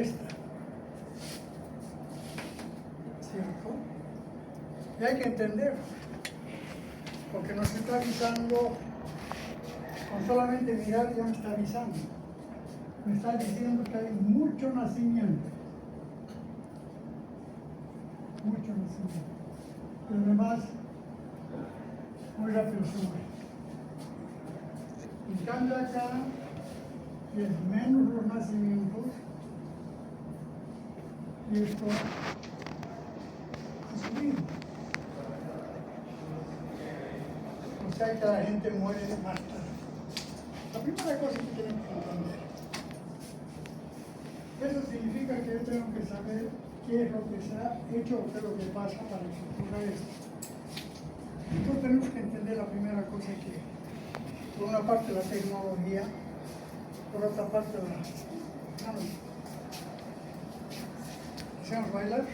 esta, ¿cierto? Y hay que entenderlo, porque nos está avisando, con solamente mirar ya me está avisando, me está diciendo que hay mucho nacimiento, y además muy rápido se muere. En cambio acá es menos los nacimientos y esto ha subido. O sea que la gente muere más tarde. La primera cosa que tenemos que entender, eso significa que yo tengo que saber qué es lo que se ha hecho o qué es lo que pasa para que ocurra esto. Entonces tenemos que entender la primera cosa que, por una parte, la tecnología, por otra parte, la... ¿Hacemos bailar?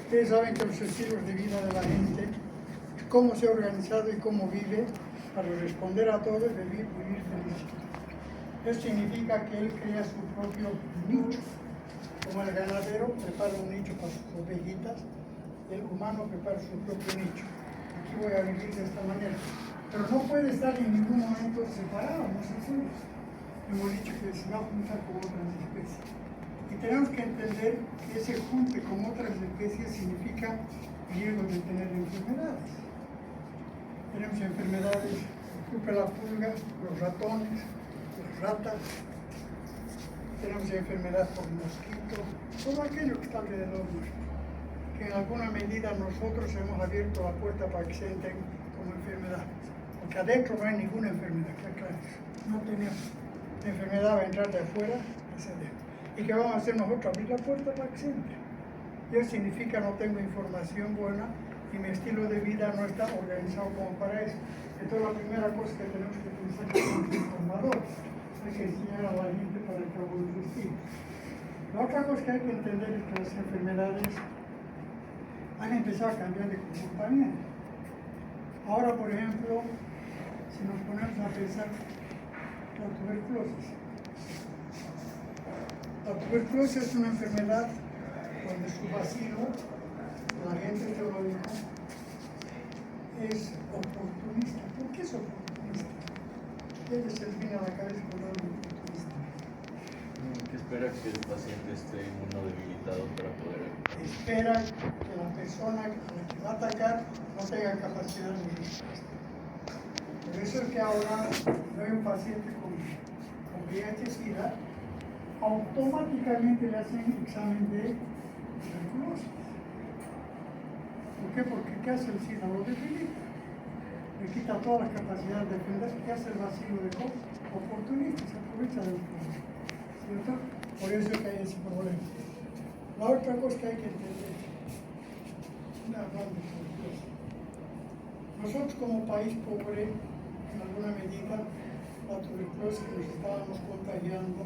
Ustedes saben que los estilos de vida de la gente, cómo se ha organizado y cómo vive, para responder a todo y vivir feliz. Eso significa que él crea su propio nicho. Como el ganadero prepara un nicho para sus ovejitas, el humano prepara su propio nicho. Aquí voy a vivir de esta manera. Pero no puede estar en ningún momento separado, no se puede. Hemos dicho que se va a juntar con otras especies. Y tenemos que entender que ese junte con otras especies significa riesgo de tener enfermedades. Tenemos enfermedades, ocupa la pulga, los ratones, las ratas. Tenemos enfermedad por mosquito, todo aquello que está alrededor nuestro. Que en alguna medida nosotros hemos abierto la puerta para que se entren como enfermedad. Porque adentro no hay ninguna enfermedad, claro. No tenemos. La enfermedad va a entrar de afuera hacia adentro. ¿Y qué vamos a hacer nosotros? Abrir la puerta para que se entre. Y eso significa no tengo información buena y mi estilo de vida no está organizado como para eso. Entonces la primera cosa que tenemos que pensar es que somos informadores. Hay que enseñar a la gente para que haga un estilo. La otra cosa que hay que entender es que las enfermedades han empezado a cambiar de comportamiento. Ahora, por ejemplo, si nos ponemos a pensar la tuberculosis. La tuberculosis es una enfermedad donde su bacilo, la gente te lo dijo, es oportunista. ¿Por qué es oportunista? ¿Qué se le viene a la cabeza cuando habla de oportunista? Que espera que el paciente esté inmunodebilitado para poder... Espera que la persona a la que va a atacar no tenga capacidad de respuesta. Por eso es que ahora no hay un paciente con VIH-Sida, automáticamente le hacen examen de tuberculosis. ¿Por qué? Porque ¿qué hace el SIDA? Lo debilita. Le quita todas las capacidades de defender. ¿Qué hace el vacío de COVID? Oportunista, se aprovecha del problema. ¿Cierto? Por eso es que hay ese problema. La otra cosa que hay que entender, nosotros como país pobre, en alguna medida, la tuberculosis que nos estábamos contagiando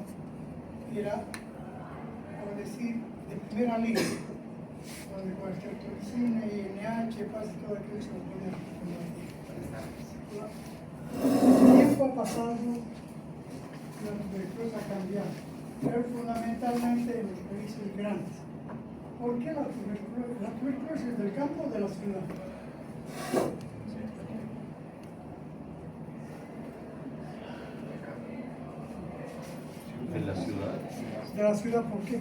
era, por decir, de primera línea, donde con estreptocina y NH, pasa todo aquello se lo podía combatir. El tiempo ha pasado, la tuberculosis ha cambiado, pero fundamentalmente en los países grandes. ¿Por qué la tuberculosis? ¿La tuberculosis es del campo o de la ciudad? ¿De la ciudad? ¿De la ciudad por qué?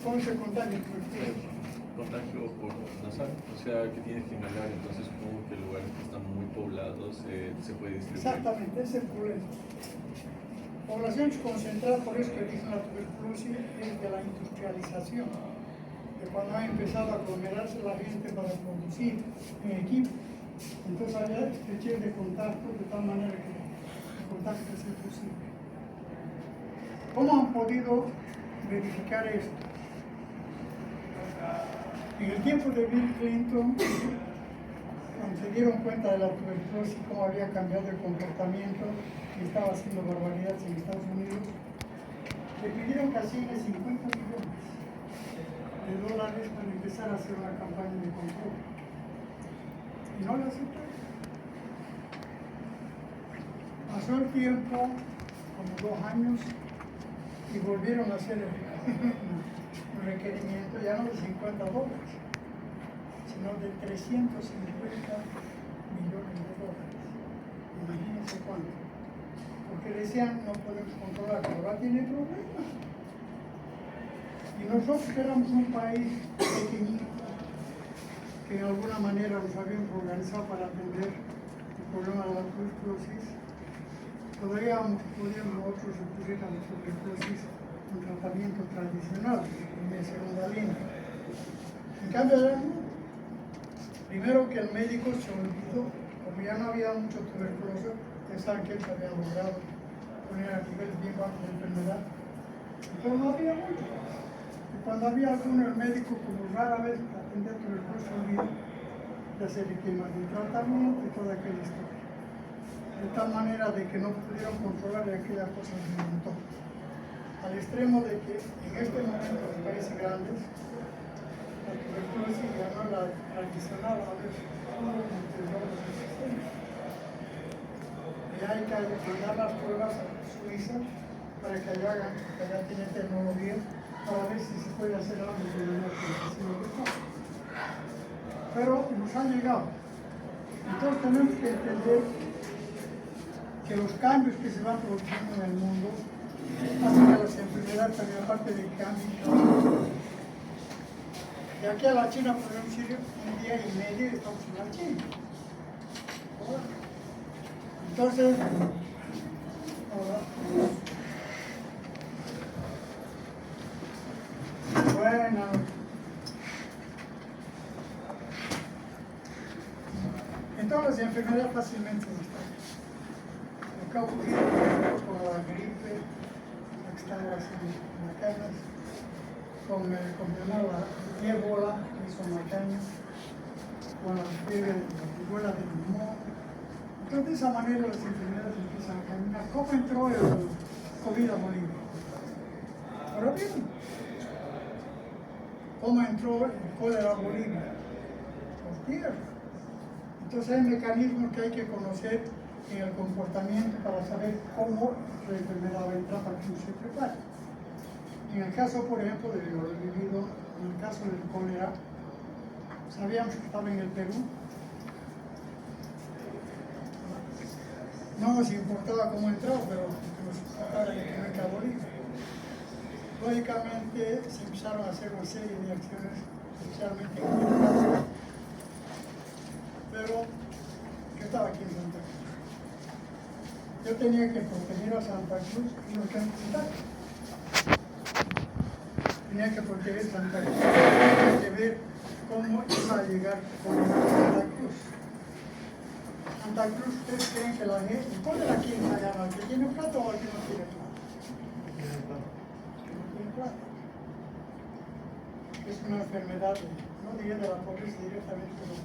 ¿Cómo se contagia el tuberculosis? Contagio por nasal, o sea que tienes que inhalar, entonces supongo que lugares que están muy poblados se puede distribuir. Exactamente, ese es el problema. Poblaciones concentradas, por eso que dicen la tuberculosis, es de la industrialización. De cuando ha empezado a aglomerarse la gente para producir en equipo. Entonces había estrechez de contacto de tal manera que el contacto sea posible. ¿Cómo han podido verificar esto? En el tiempo de Bill Clinton, cuando se dieron cuenta de la tuberculosis, cómo había cambiado el comportamiento y estaba haciendo barbaridades en Estados Unidos, le pidieron que asigne 50 millones de dólares para empezar a hacer una campaña de control. Y no lo aceptaron. Pasó el tiempo, como 2 años, y volvieron a hacer un requerimiento ya no de $50, sino de 350 millones de dólares. Imagínense cuánto. Porque decían, no podemos controlar, pero ahora tiene problemas. Y nosotros éramos un país pequeñito, que de alguna manera nos habíamos organizado para atender el problema de la tuberculosis. Todavía podíamos nosotros recurrir a la tuberculosis un tratamiento tradicional, de segunda línea. En cambio, primero que el médico se olvidó, como ya no había mucho tuberculoso, pensaban que él se había logrado poner a niveles bien bajos de enfermedad, pero no había mucho. Y cuando había alguno, el médico, como rara vez atendía tuberculosis, se olvidó de hacer esquemas de tratamiento y toda aquella historia. De tal manera de que no pudieron controlar y aquella cosa se montó. Al extremo de que en este momento en países grandes, la tuberculosis ya no es la tradicional, a veces ya hay que mandar las pruebas a Suiza para que allá hagan, porque allá tienen tecnología para ver si se puede hacer algo de la necesidad. Pero nos han llegado. Entonces tenemos que entender que los cambios que se van produciendo en el mundo hacen que las enfermedades también, aparte de cambio. De aquí a la China podemos ir 1 día y medio y estamos en la China. Entonces, bueno, entonces las enfermedades fácilmente se destacan. Lo que ha ocurrido con la gripe, la que está en las canas, con la ébola, que son macaños, con la fiebre, la viruela del limón. Entonces, de esa manera las enfermedades empiezan a caminar. ¿Cómo entró el COVID a Bolivia? Ahora bien, ¿cómo entró el cólera a Bolivia? Por tierra. Entonces hay mecanismos que hay que conocer en el comportamiento para saber cómo la enfermedad va a entrar para que uno se prepare. En el caso, por ejemplo, de lo vivido, en el caso del cólera, sabíamos que estaba en el Perú. No nos importaba cómo entró, pero nos importaba que venga a Bolivia. Lógicamente se empezaron a hacer una serie de acciones, especialmente en el caso. Pero yo estaba aquí en Santa Cruz. Yo tenía que proteger a Santa Cruz y los que necesitaban. Tenía que proteger Santa Cruz, tenía que ver cómo iba a llegar con Santa Cruz. Santa Cruz, ¿ustedes creen que la gente, ¿cuál es la quien agarra? ¿El que tiene plata o el que no tiene plata? El que no tiene plata. Es una enfermedad, no diría de la pobreza directamente, pero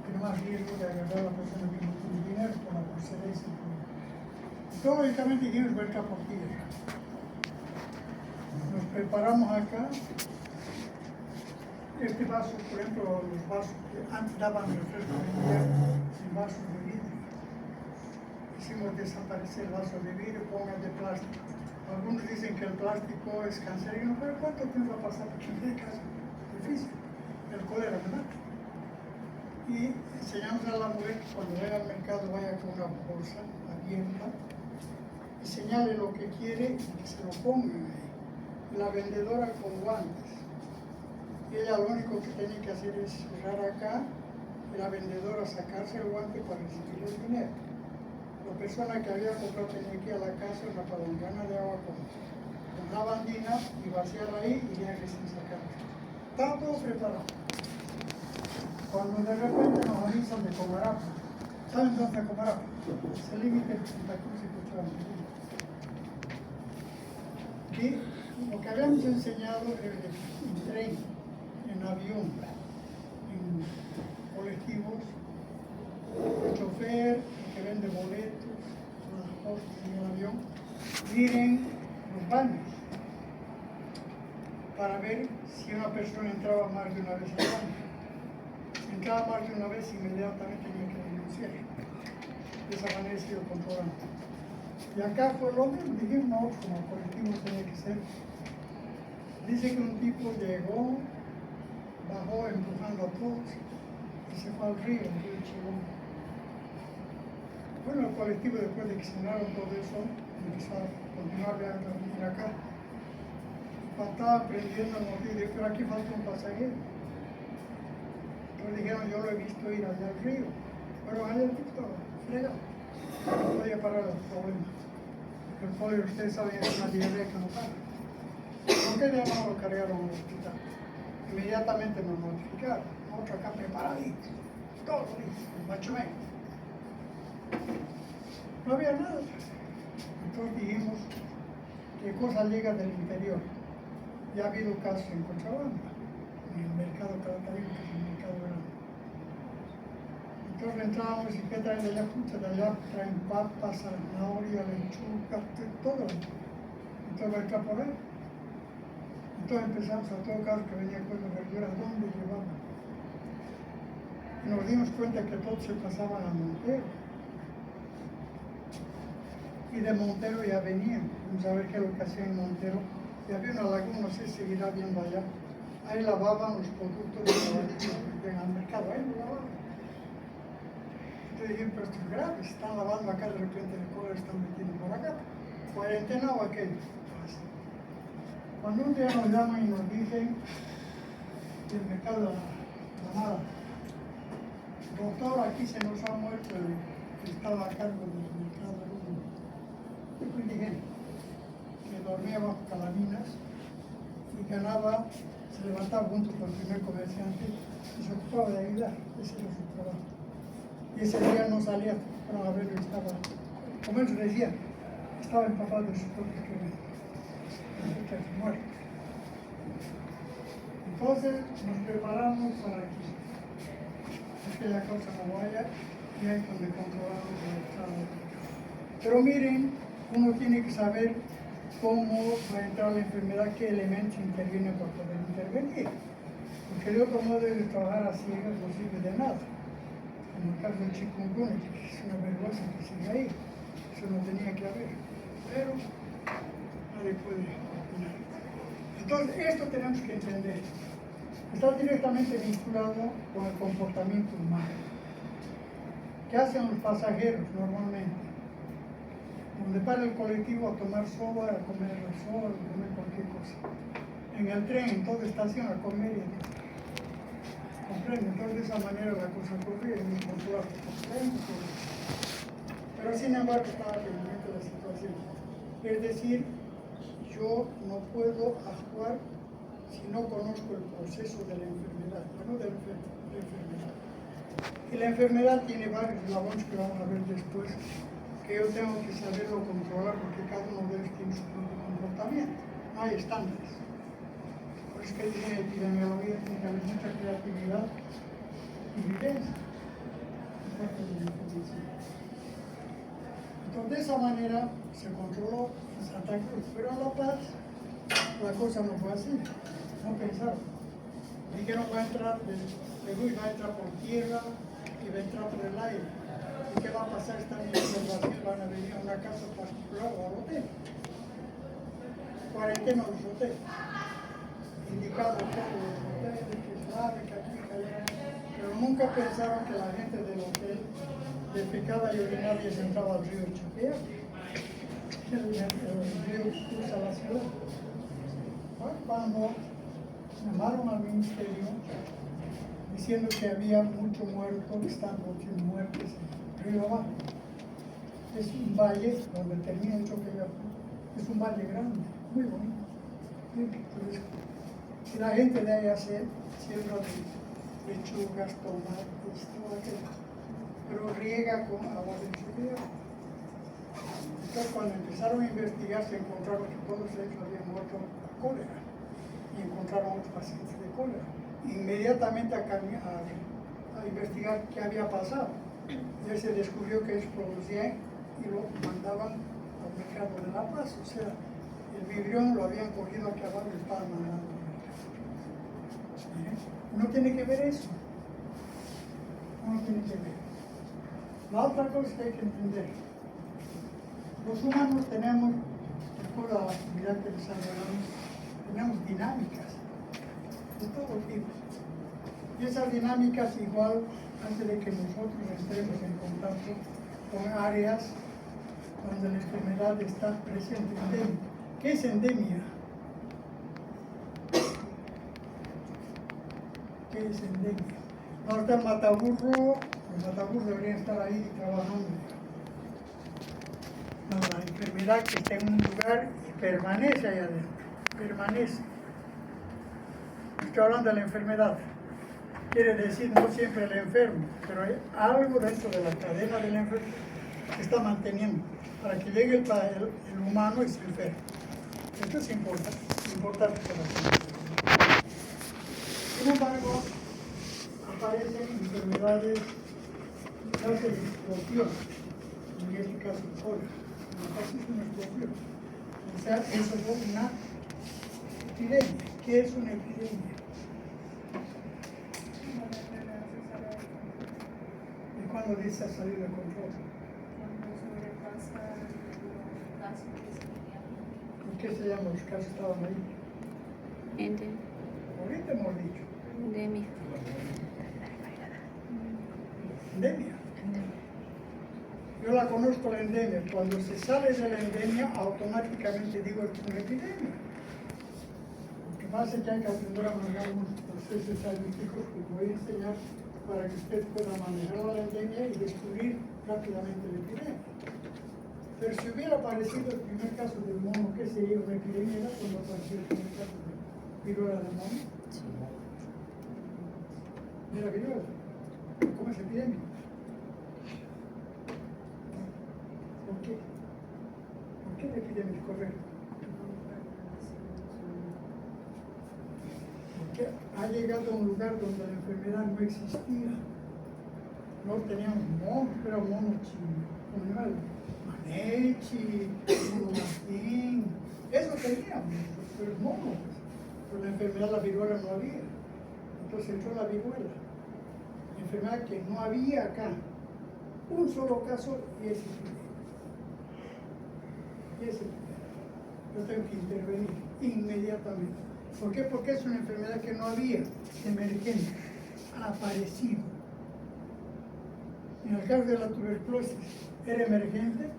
tiene más riesgo de agarrar a la persona que no tiene dinero por la procedencia. Todo lógicamente dijimos vuelta por tierra. Nos preparamos acá. Este vaso, por ejemplo, los vasos que antes daban refresco de invierno en vasos de vidrio. Hicimos desaparecer el vaso de vidrio, pongan de plástico. Algunos dicen que el plástico es cancerígeno, pero ¿cuánto tiempo va a pasar? Porque en caso difícil. El cólera, ¿verdad? Y enseñamos a la mujer que cuando vaya al mercado vaya con una bolsa abierta y señale lo que quiere y que se lo pongan ahí. La vendedora con guantes. Y ella lo único que tiene que hacer es cerrar acá y la vendedora sacarse el guante para recibir el dinero. La persona que había comprado tenía que ir a la casa una palangana de agua con lavandina y vaciar ahí y ya recién sacar. Estaba todo preparado. Cuando de repente nos avisan de Comarapa, ¿saben dónde es Comarapa? Es el límite de Santa Cruz y Cochabamba. Y lo que habíamos enseñado era en tren, en avión, en colectivos, el chofer, el que vende boletos, transportes en el avión, miren los baños para ver si una persona entraba más de una vez al baño. Si entraba más de una vez, inmediatamente tenía que denunciar. de esa manera se iba controlando. Y acá fue lo mismo, dijimos, no, como colectivo tenía que ser. Dice que un tipo llegó, bajó empujando a todos y se fue al río, el río Chilón. Bueno, el colectivo, después de que cenaron todo eso, empezó a continuar viajando acá. Faltaba prendiendo el motivo y dijo, pero aquí falta un pasajero. Entonces dijeron, yo lo he visto ir allá al río. Pero allá el tipo estaba fregado. No podía parar el problema. El polio, ustedes saben, es una diarrea que no para. ¿Por qué ya no lo cargaron al hospital? Inmediatamente nos notificaron. Otro acá preparadito. Todo listo, macho menos. No había nada. Entonces dijimos, ¿qué cosa llega del interior? Ya ha habido casos en Cochabamba, en el mercado Calatarino, que es el mercado grande. Entonces entrábamos y ¿qué traen de allá? Pucha, de allá traen papas, zanahoria, lechuga, todo. Entonces va a entrar por ahí. Entonces empezamos a todo caso que venía con las verduras, ¿dónde llevaban? Y nos dimos cuenta que todos se pasaban a Montero. Y de Montero ya venían. Vamos a ver qué es lo que hacían en Montero. Y había una laguna, no sé si seguirá viendo allá. Ahí lavaban los productos de lavadillo que llegan al mercado, ahí lo lavaban. Entonces dije, pero esto es grave, están lavando acá, de repente el cólera están metiendo por acá. ¿Cuarentena o aquello? Cuando un día nos llaman y nos dicen del mercado de la Mala, doctor, aquí se nos ha muerto el que estaba a cargo del mercado de indigente, que dormía bajo calabinas y ganaba, se levantaba junto con el primer comerciante y se ocupaba de ayudar, ese era su trabajo. Y ese día no salía para verlo, estaba, como él decía, estaba empapado de sus propios que muertos. Entonces nos preparamos para que aquella cosa no vaya y ahí es donde controlamos la entrada. Pero miren, uno tiene que saber cómo va a entrar la enfermedad, qué elementos intervienen para poder intervenir. Porque de otro modo de trabajar así no sirve de nada. En el caso del chikungunya, que es una vergüenza que sigue ahí, eso no tenía que haber. Pero nadie puede opinar. Entonces, esto tenemos que entender. Está directamente vinculado con el comportamiento humano. ¿Qué hacen los pasajeros normalmente? Donde para el colectivo a tomar soda, a comer soda, a comer cualquier cosa. En el tren, en toda estación, a comer y a tomar. ¿Comprenden? Entonces de esa manera la cosa corría y me controlaba. Pero sin embargo estaba pendiente de la situación. Es decir, yo no puedo actuar si no conozco el proceso de la enfermedad, no de la enfermedad. Y la enfermedad tiene varios eslabones que vamos a ver después, que yo tengo que saberlo controlar porque cada uno de ellos tiene su propio comportamiento. No hay estándares. Por eso que dicen en epidemiología tiene que haber mucha creatividad y vivencia. Entonces de esa manera se controló en Santa Cruz, pero en La Paz la cosa no fue así, no pensaron. Dijeron va a entrar del Perú y va a entrar por tierra y va a entrar por el aire. ¿Y qué va a pasar? Están en Brasil, van a venir a una casa particular o al hotel. Cuarentena los hoteles. Indicado todo los hoteles, que es lave, que aquí, que allá. Pero nunca pensaron que la gente del hotel defecaba y orinaba y se entraba al río Chapea. El río cruza la ciudad. Cuando llamaron al ministerio diciendo que había mucho muerto, que están muchos muertos en río abajo. Es un valle donde termina el choque de agua. Es un valle grande, muy bonito, muy pintoresco. Y la gente de ahí hace siembra de lechugas, tomates, todo aquello, pero riega con agua de lluvia. Entonces cuando empezaron a investigar se encontraron que todos ellos habían muerto de cólera y encontraron otros pacientes de cólera. Inmediatamente a investigar qué había pasado. Y ahí se descubrió que ellos producían y lo mandaban al mercado de La Paz, o sea, el vibrión lo habían cogido aquí abajo y lo estaban mandando. No tiene que ver eso. No tiene que ver. La otra cosa que hay que entender, los humanos tenemos, por toda la actividad que desarrollamos, tenemos dinámicas de todos tipos. Y esas dinámicas igual antes de que nosotros entremos en contacto con áreas donde la enfermedad está presente. ¿Qué es endemia? ¿Qué es endemia? No está el mataburro, los mataburros deberían estar ahí trabajando. No, la enfermedad que está en un lugar y permanece ahí adentro, permanece. Estoy hablando de la enfermedad. Quiere decir no siempre el enfermo, pero hay algo dentro de la cadena del enfermo que está manteniendo para que llegue el humano y se enferme. Esto es importante para la salud. Sin embargo, aparecen enfermedades que hacen explosión, en este caso cólera. Es una explosión. O sea, eso es una epidemia. ¿Qué es una epidemia? ¿Y cuándo dice ha salido de control? ¿Y qué se llama los casos que estaban ahí? Endemia. Ahorita hemos dicho. Endemia. Endemia. Yo la conozco la endemia. Cuando se sale de la endemia, automáticamente digo que es una epidemia. Lo que pasa es que hay que aprender a manejar unos procesos estadísticos que voy a enseñar para que usted pueda manejar la endemia y descubrir rápidamente la epidemia. Pero si hubiera aparecido el primer caso del mono, ¿qué sería una epidemia? Era cuando apareció el primer caso de viruela del mono. Era viruela. ¿Cómo es epidemia? ¿Por qué? ¿Por qué la epidemia es correcta? Porque ha llegado a un lugar donde la enfermedad no existía. No teníamos monos, pero monos chinos, manechi, mono martín, eso teníamos, pero monos. Pero la enfermedad, la viruela no había. Entonces entró la viruela. Enfermedad que no había acá. Un solo caso y es yo tengo que intervenir inmediatamente. ¿Por qué? Porque es una enfermedad que no había, emergente, ha aparecido. En el caso de la tuberculosis, ¿era emergente?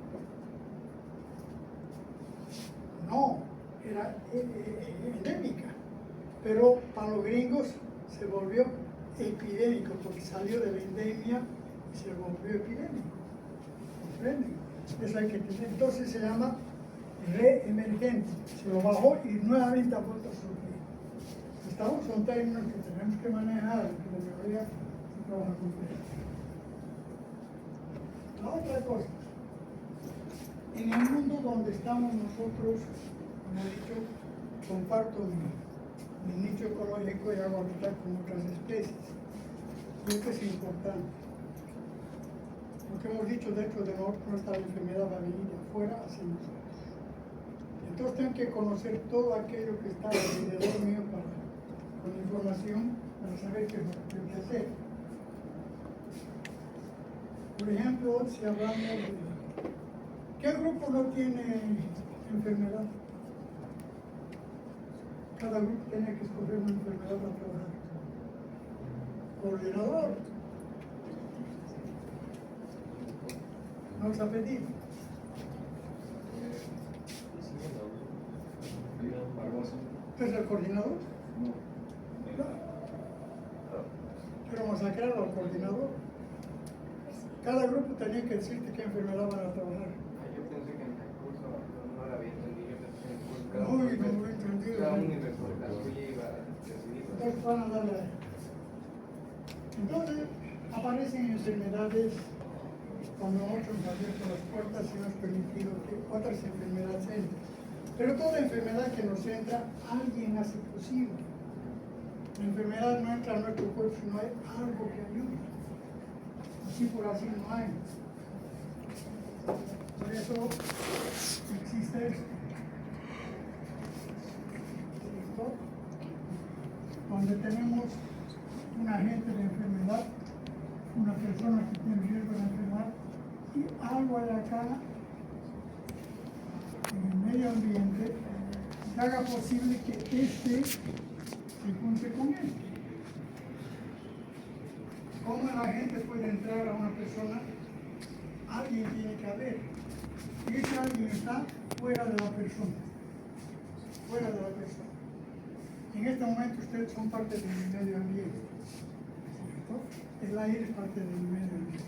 No, era endémica. Pero para los gringos se volvió epidémico porque salió de la endemia y se volvió epidémico. ¿Comprenden? Eso hay que tener. Entonces se llama reemergente. Se lo bajó y nuevamente ha vuelto a surgir. Estamos son términos que tenemos que manejar, que la mayoría se trabaja con ustedes. La otra cosa, en el mundo donde estamos nosotros, como he dicho, comparto mi nicho ecológico y hago habitar con otras especies. Y esto es importante. Lo que hemos dicho dentro de nosotros no está la enfermedad, va a venir de afuera hacia nosotros. Entonces tengo que conocer todo aquello que está alrededor mío con información para saber qué es lo que tengo que hacer. Por ejemplo, si hablamos de... ¿Qué grupo no tiene enfermedad? Cada grupo tiene que escoger una enfermedad para trabajar. Coordinador. Nos ha pedido. ¿Usted es el coordinador? No. Pero masacrar al coordinador. Cada grupo tenía que decirte qué enfermedad van a trabajar. Yo pensé que en el curso no la había entendido. Yo pensé que en el curso Uy, no lo he entendido. cada uno la suya iba a decidir. Entonces van a darle a él. Entonces aparecen enfermedades cuando nosotros hemos abierto las puertas y hemos permitido que otras enfermedades entren. Pero toda enfermedad que nos entra, alguien hace posible. La enfermedad no entra a nuestro cuerpo si no hay algo que ayude. Así por así no hay. Por eso existe esto. Donde tenemos un agente de enfermedad, una personas que tienen riesgo de enfermar, y algo hay acá en el medio ambiente que haga posible que este se junte con él. ¿Cómo la gente puede entrar a una persona? Alguien tiene que haber. Y ese alguien está fuera de la persona. Fuera de la persona. En este momento ustedes son parte del medio ambiente. ¿Cierto? El aire es parte del medio ambiente.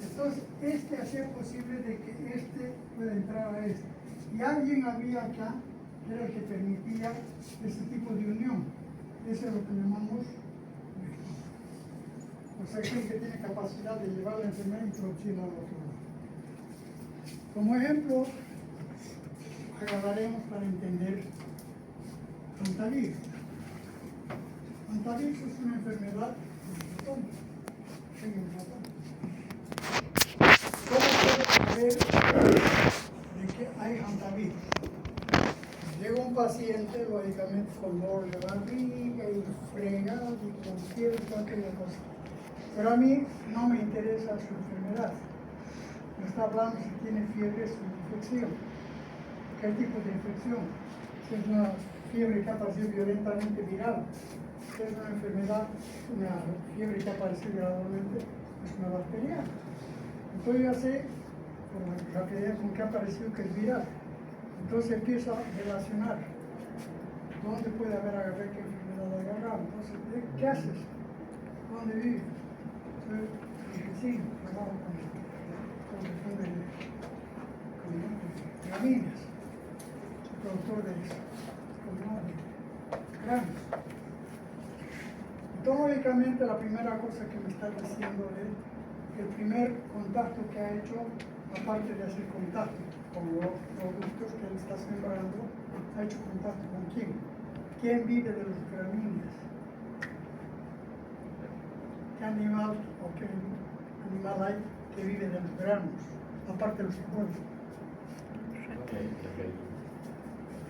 Entonces, este hacía posible de que este pueda entrar a este. Y alguien había acá que era el que permitía este tipo de unión. Eso es lo que llamamos vector. O sea, aquel que tiene capacidad de llevar la enfermedad e introducirla al otro lado. Como ejemplo, agarraremos para entender hantavirus. Hantavirus es una enfermedad del ratón. En el ratón. ¿Cómo puede saber de que hay hantavirus? Llega un paciente, lógicamente, con dolor de barriga y fregado y cualquier cosa. Pero a mí no me interesa su enfermedad. Me está hablando si tiene fiebre, es una infección. ¿Qué tipo de infección? Si es una fiebre que apareció violentamente viral, si es una enfermedad, una fiebre que apareció gradualmente, es una bacteriana. Entonces ya sé, por la rapidez con que apareció, que es viral. Entonces empiezo a relacionar dónde puede haber agarrado, qué enfermedad ha agarrado. Entonces, ¿qué haces? ¿Dónde vives? Sí, trabajo con gramíneas, soy productor de granos. Entonces, lógicamente, la primera cosa que me está diciendo es que el primer contacto que ha hecho, aparte de hacer contacto con los productos que él está sembrando, ha hecho contacto con quién. ¿Quién vive de los gramíneas? ¿Qué animal o qué animal hay que vive de los granos, aparte de los que comen?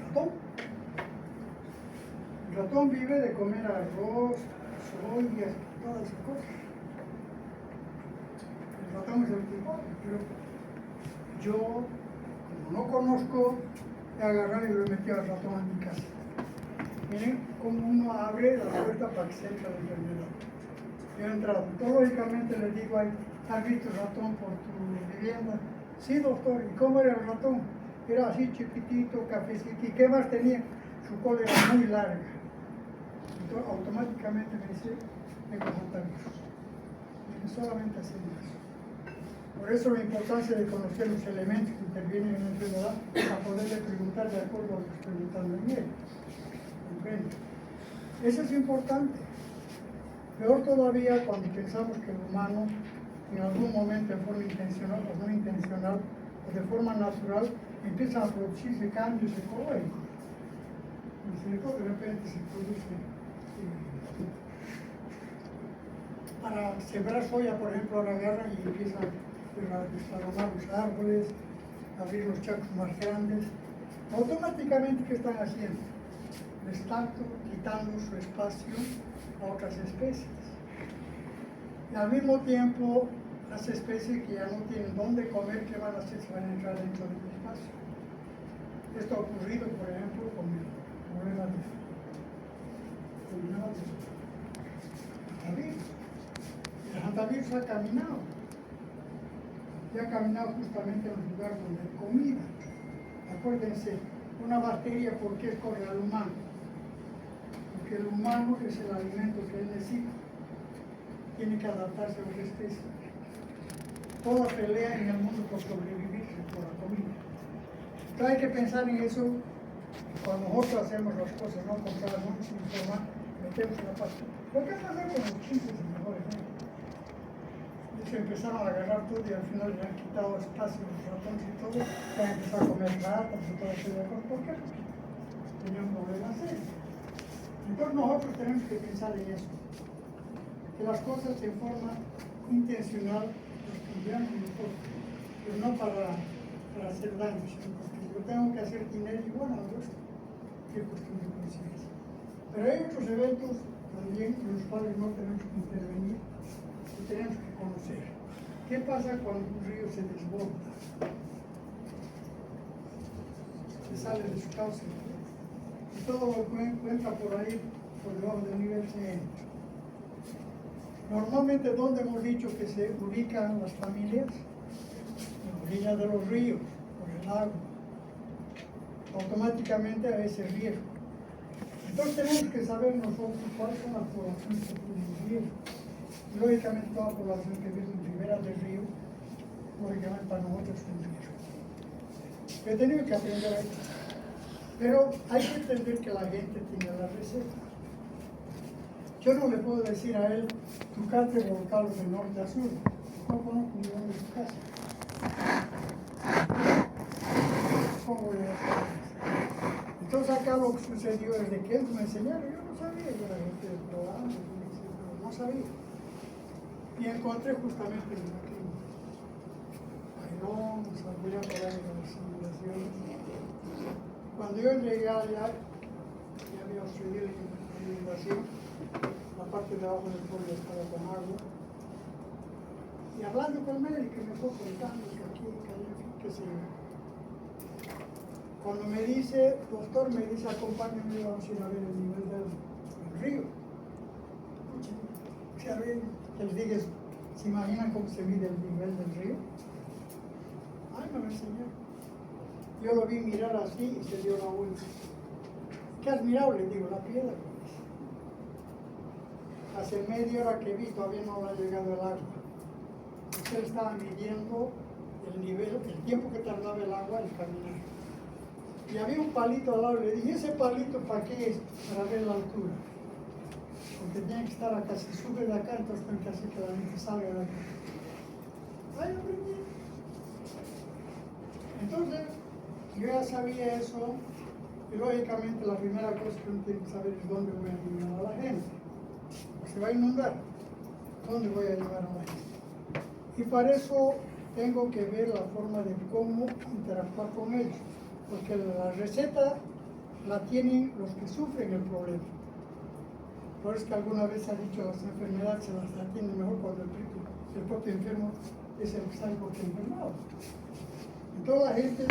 ¿Ratón? El ratón vive de comer arroz, soya, todas esas cosas. El ratón es el que come, pero yo, como no conozco, he agarrado y lo he metido al ratón en mi casa. Miren cómo uno abre la puerta para que se entre la enfermedad. Yo he entrado. Lógicamente le digo, ¿has visto el ratón por tu vivienda? Sí, doctor. ¿Y cómo era el ratón? Era así chiquitito, cafecito. ¿Y qué más tenía? Su cola era muy larga. Entonces automáticamente me dice, tengo hantavirus. Y solamente así eso. Por eso la importancia de conocer los elementos que intervienen en la enfermedad para poderle preguntar de acuerdo a lo que estoy preguntando en él. ¿Comprende? Eso es importante. Peor todavía cuando pensamos que el humano en algún momento de forma intencional o no intencional o de forma natural empiezan a producirse cambios ecológicos. De repente se produce para sembrar soya, por ejemplo, ahora agarran y empiezan a desarrollar los árboles, abrir los chacos más grandes. Automáticamente, ¿qué están haciendo? Le están quitando su espacio a otras especies. Y al mismo tiempo, las especies que ya no tienen dónde comer, ¿qué van a hacer? Se van a entrar dentro del espacio. Esto ha ocurrido, por ejemplo, con el problema de hantavirus. El hantavirus ha caminado. Y ha caminado justamente en un lugar donde hay comida. Acuérdense, una bacteria, ¿por qué escoge al humano? Porque el humano es el alimento que él necesita. Tiene que adaptarse a otra especie. Toda pelea en el mundo por sobrevivir por la comida. Entonces hay que pensar en eso. Cuando nosotros hacemos las cosas, no compramos, sin informar, metemos la pasta. ¿Por qué pasa con los chistes en mejor ejemplo? Se empezaron a agarrar todo y al final le han quitado espacio a los ratones y todo. Han empezado a comer ratas y todo eso de cosas. ¿Por qué? Porque tenían problemas serios. Entonces nosotros tenemos que pensar en eso. Que las cosas de forma intencional las cambiamos nosotros, pero no para hacer daño, sino porque yo tengo que hacer dinero y bueno, qué cuestión de conciencia. Pero hay otros eventos también en los cuales no tenemos que intervenir que tenemos que conocer. ¿Qué pasa cuando un río se desborda? Se sale de su cauce y todo lo que encuentra por ahí, por debajo del nivel se entra. Normalmente, ¿dónde hemos dicho que se ubican las familias? En la orilla de los ríos, por el agua. Automáticamente a ese riesgo. Entonces tenemos que saber nosotros cuáles son las poblaciones que tienen riesgo. Lógicamente toda población que vive en ribera del río, lógicamente para nosotros es un riesgo. He tenido que aprender a esto. Pero hay que entender que la gente tiene la receta. Yo no le puedo decir a él, tu casa es volcado de norte a sur. No conozco ni dónde es tu casa. ¿Cómo voy a hacer eso? Entonces acá lo que sucedió es de que ellos me enseñaron, yo no sabía, yo era gente de programa, no sabía. Y encontré justamente en la clínica. Bailón, salía por ahí de las simulaciones. Cuando yo llegué allá, ya había subido la inundación. La parte de abajo del pueblo estaba con agua. Y hablando con el médico me fue contando que aquí, que allá, que sé yo. Cuando me dice, doctor, me dice, acompáñame, vamos a ir a ver el nivel del río. O sea, que les diga, ¿se imaginan cómo se mide el nivel del río? Ay, me lo enseñó. Yo lo vi mirar así y se dio la vuelta. Qué admirable, digo, la piedra. Hace media hora que vi, todavía no ha llegado el agua. Usted estaba midiendo el nivel, el tiempo que tardaba el agua en caminar. Y había un palito al lado, le dije, ¿ese palito para qué es? Para ver la altura. Porque tiene que estar acá, si sube de acá, entonces tiene que hacer que la gente salga de acá. Ay, aprendí. Entonces, yo ya sabía eso, y lógicamente la primera cosa que uno tiene que saber es dónde voy a llevar a la gente. Se va a inundar. ¿Dónde voy a llevar a la gente? Y para eso tengo que ver la forma de cómo interactuar con ellos. Porque la receta la tienen los que sufren el problema. Por eso es que alguna vez se ha dicho las enfermedades se las atienden mejor cuando el propio enfermo es el que sabe por qué enfermado. Entonces la gente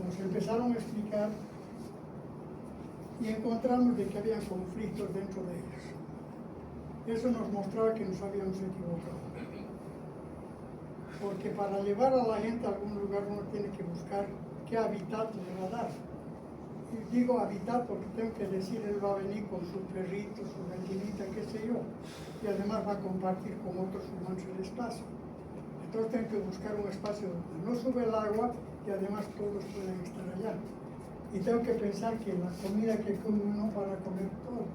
nos empezaron a explicar y encontramos de que había conflictos dentro de ellos. Eso nos mostraba que nos habíamos equivocado. Porque para llevar a la gente a algún lugar uno tiene que buscar qué hábitat le va a dar. Y digo hábitat porque tengo que decir, él va a venir con su perrito, su gallinita, qué sé yo. Y además va a compartir con otros humanos el espacio. Entonces tengo que buscar un espacio donde no sube el agua y además todos pueden estar allá. Y tengo que pensar que la comida que come uno para comer todos.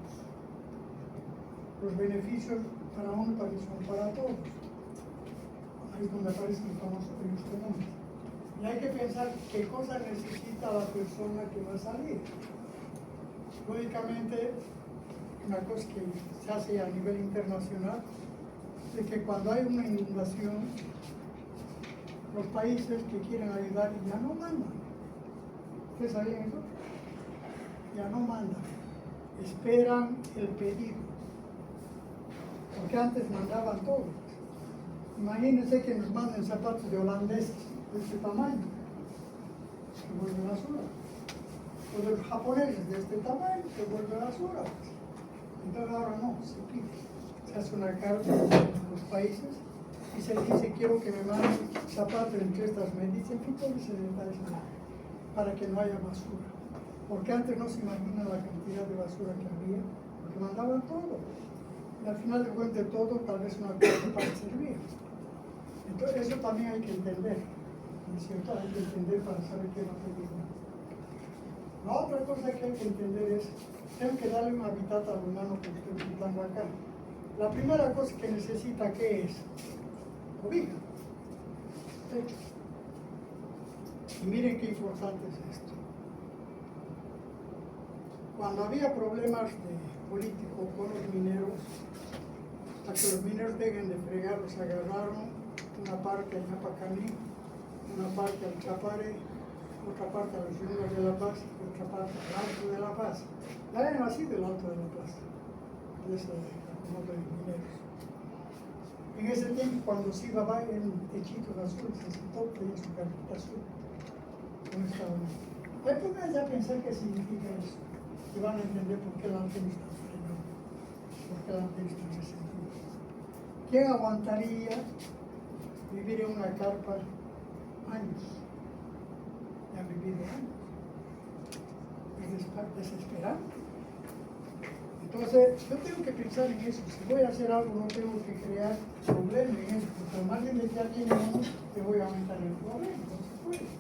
Los beneficios para uno también son para todos. Ahí es donde aparece el famoso virus común. Y hay que pensar qué cosa necesita la persona que va a salir. Lógicamente, una cosa que se hace a nivel internacional es que cuando hay una inundación, los países que quieren ayudar ya no mandan. ¿Ustedes sabían eso? Ya no mandan. Esperan el pedido. Porque antes mandaban todo. Imagínense que nos manden zapatos de holandeses de este tamaño, se vuelve basura. O de los japoneses de este tamaño, se vuelve basura. Entonces ahora no, se pide. Se hace una carta a los países y se dice, quiero que me manden zapatos entre estas medidas, en fin, todo ese detalle para que no haya basura. Porque antes no se imagina la cantidad de basura que había, porque mandaban todo. Y al final de cuentas todo, tal vez una cosa para servir. Entonces eso también hay que entender, ¿no es cierto? Hay que entender para saber qué va a pedir. La otra cosa que hay que entender es, tengo que darle un hábitat al humano que estoy pintando acá. La primera cosa que necesita, ¿qué es? Cobija, techo. Y miren qué importante es esto. Cuando había problemas políticos con los mineros, hasta que los mineros dejen de fregar, los agarraron una parte al Napacaní, una parte al Chapare, otra parte a los Llanos de la Paz, y otra parte al Alto de la Paz. Ya era así del Alto de la Paz, de ese acomodo de mineros. En ese tiempo, cuando se iba a en techitos azules, se sentó, tenía su carpeta azul. No estaba bien. Ahí pongan ya a pensar qué significa eso. Y van a entender por qué la antena está fregada, por qué la antena está resentida. ¿Quién aguantaría vivir en una carpa años? Ya han vivido años. Es desesperante. Entonces, yo tengo que pensar en eso. Si voy a hacer algo, no tengo que crear problemas en eso. Porque al margen de que alguien no, te voy a aumentar el problema. No se puede.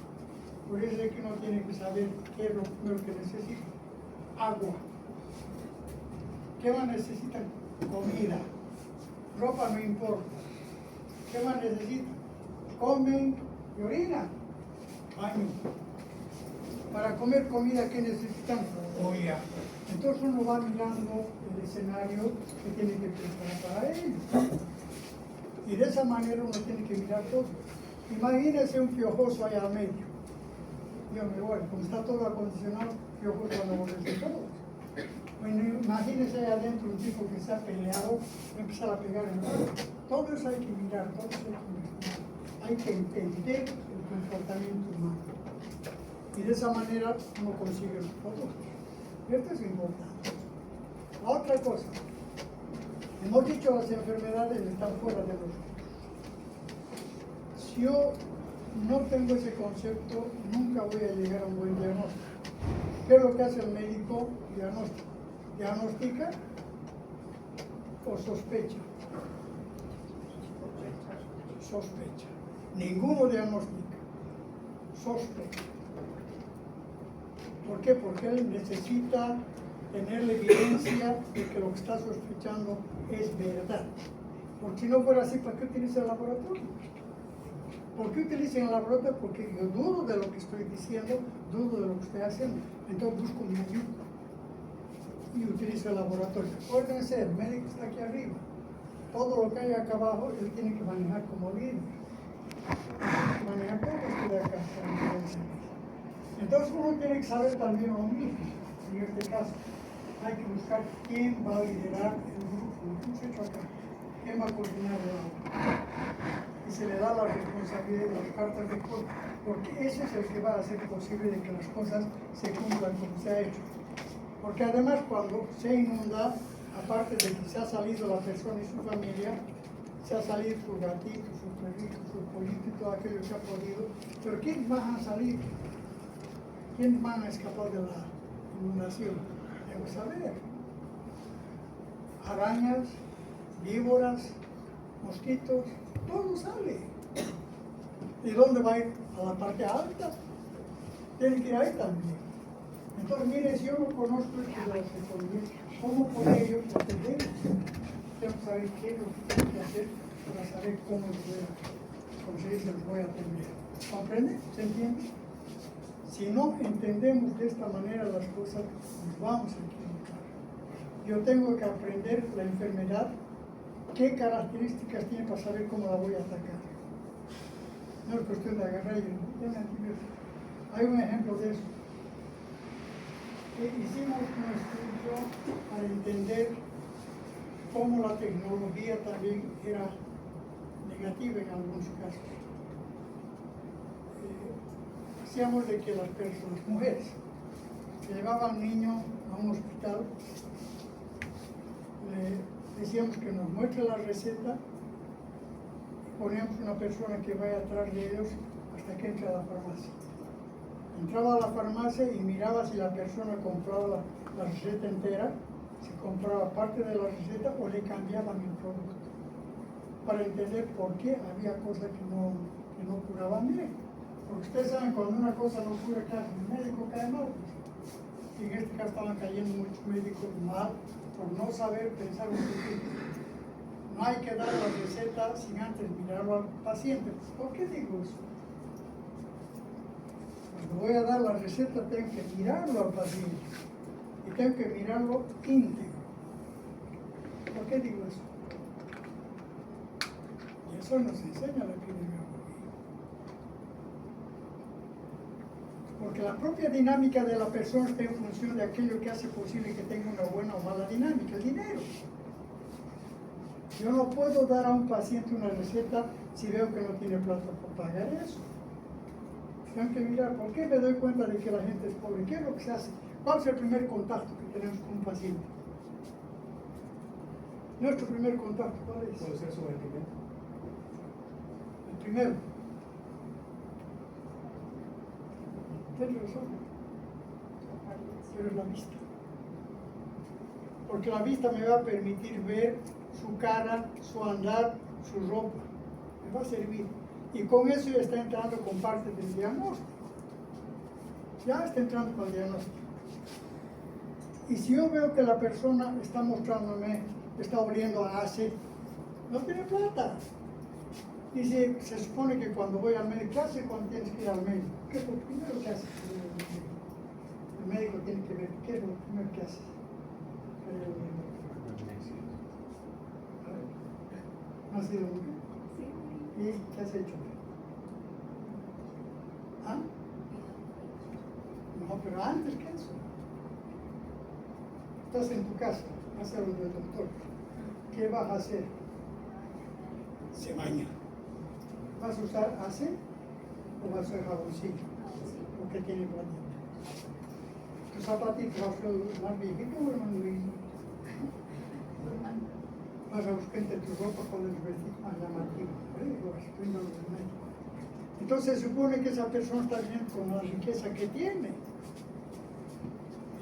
Por eso es que uno tiene que saber qué es lo primero que necesita. Agua. ¿Qué más necesitan? Comida. Ropa no importa. ¿Qué más necesitan? Comen y orinan. Baño. Para comer comida, ¿qué necesitan? Olla. Entonces uno va mirando el escenario que tiene que preparar para ello. Y de esa manera uno tiene que mirar todo. Imagínense un piojoso allá al medio. Dios mío, bueno, como está todo acondicionado, piojoso van a aborrecer todos. Bueno, imagínense allá adentro un tipo que se ha peleado, empezar a pegar en el todo eso hay que mirar, todo eso hay que investigar. Hay que entender el comportamiento humano. Y de esa manera uno consigue los productos. Esto es importante. La otra cosa, hemos dicho las enfermedades están fuera de nosotros. Si yo no tengo ese concepto, nunca voy a llegar a un buen diagnóstico. ¿Qué es lo que hace el médico? Diagnóstico. ¿Diagnostica o sospecha? Sospecha. Ninguno diagnostica. Sospecha. ¿Por qué? Porque él necesita tener la evidencia de que lo que está sospechando es verdad. Porque si no fuera así, ¿para qué utiliza el laboratorio? ¿Por qué utiliza el laboratorio? Porque yo dudo de lo que estoy diciendo, dudo de lo que estoy haciendo. Entonces busco mi ayuda y utilizo el laboratorio. Acuérdense, el médico está aquí arriba. Todo lo que hay acá abajo, él tiene que manejar como líder. Manejar todo esto de acá. Entonces uno tiene que saber también lo mismo. En este caso, hay que buscar quién va a liderar el grupo. ¿Qué hemos hecho acá? ¿Quién va a coordinar el agua? Y se le da la responsabilidad de las cartas de código, porque ese es el que va a hacer posible de que las cosas se cumplan como se ha hecho. Porque además cuando se inunda, aparte de que se ha salido la persona y su familia, se ha salido su gatito, su perrito, su pollito y todo aquello que ha podido, pero ¿quiénes van a salir? ¿Quiénes van a escapar de la inundación? Debo saber. Arañas, víboras, mosquitos, todo sale. ¿Y dónde va a ir? A la parte alta. Tiene que ir ahí también. Entonces, mire, si yo no conozco esto de las economías, ¿cómo por ello atendemos? Tengo que saber qué es lo que tengo que hacer para saber cómo los voy a conseguir, se los voy a atender. ¿Comprende? ¿Se entiende? Si no entendemos de esta manera las cosas, nos vamos a equivocar. Yo tengo que aprender la enfermedad, qué características tiene para saber cómo la voy a atacar. No es cuestión de agarrar y denme antibiótico. Hay un ejemplo de eso. Hicimos un estudio para entender cómo la tecnología también era negativa en algunos casos. Hacíamos de que las personas, mujeres, que llevaban niños a un hospital, le decíamos que nos muestre la receta, poníamos una persona que vaya atrás de ellos hasta que entre a la farmacia. Entraba a la farmacia y miraba si la persona compraba la receta entera, si compraba parte de la receta o le cambiaban el producto, para entender por qué había cosas que no curaban bien. Porque ustedes saben, cuando una cosa no cura, ¿qué hace? El médico cae mal. Y en este caso estaban cayendo muchos médicos mal por no saber pensar un poquito. No hay que dar la receta sin antes mirarlo al paciente. ¿Por qué digo eso? Cuando voy a dar la receta tengo que mirarlo al paciente y tengo que mirarlo íntegro. ¿Por qué digo eso? Y eso nos enseña la epidemiología. Porque la propia dinámica de la persona está en función de aquello que hace posible que tenga una buena o mala dinámica, el dinero. Yo no puedo dar a un paciente una receta si veo que no tiene plata para pagar eso. Tengo que mirar, ¿por qué me doy cuenta de que la gente es pobre? ¿Qué es lo que se hace? ¿Cuál es el primer contacto que tenemos con un paciente? Nuestro primer contacto, ¿cuál es? Puede ser sometimiento. El primero. Tienes razón. Pero es la vista. Porque la vista me va a permitir ver su cara, su andar, su ropa. Me va a servir. Y con eso ya está entrando con parte del diagnóstico. Ya está entrando con el diagnóstico. Y si yo veo que la persona está mostrándome, está abriendo a ACE, no tiene plata. Dice, se supone que cuando voy al médico, ¿qué hace cuando tienes que ir al médico? ¿Qué es lo primero que hace? El médico tiene que ver, ¿qué es lo primero que hace? ¿No has sido mujer? Sí. ¿Y qué has hecho? ¿Ah? No, pero antes que eso. Estás en tu casa, vas a lo del doctor. ¿Qué vas a hacer? Se baña. ¿Vas a usar ACE o vas a usar jaboncillo? Porque tiene planeta. Tu zapatito va a ser más viejito o más viejito. Vas a buscar entre tu ropa con el vestido más llamativo. Entonces se supone que esa persona está bien con la riqueza que tiene.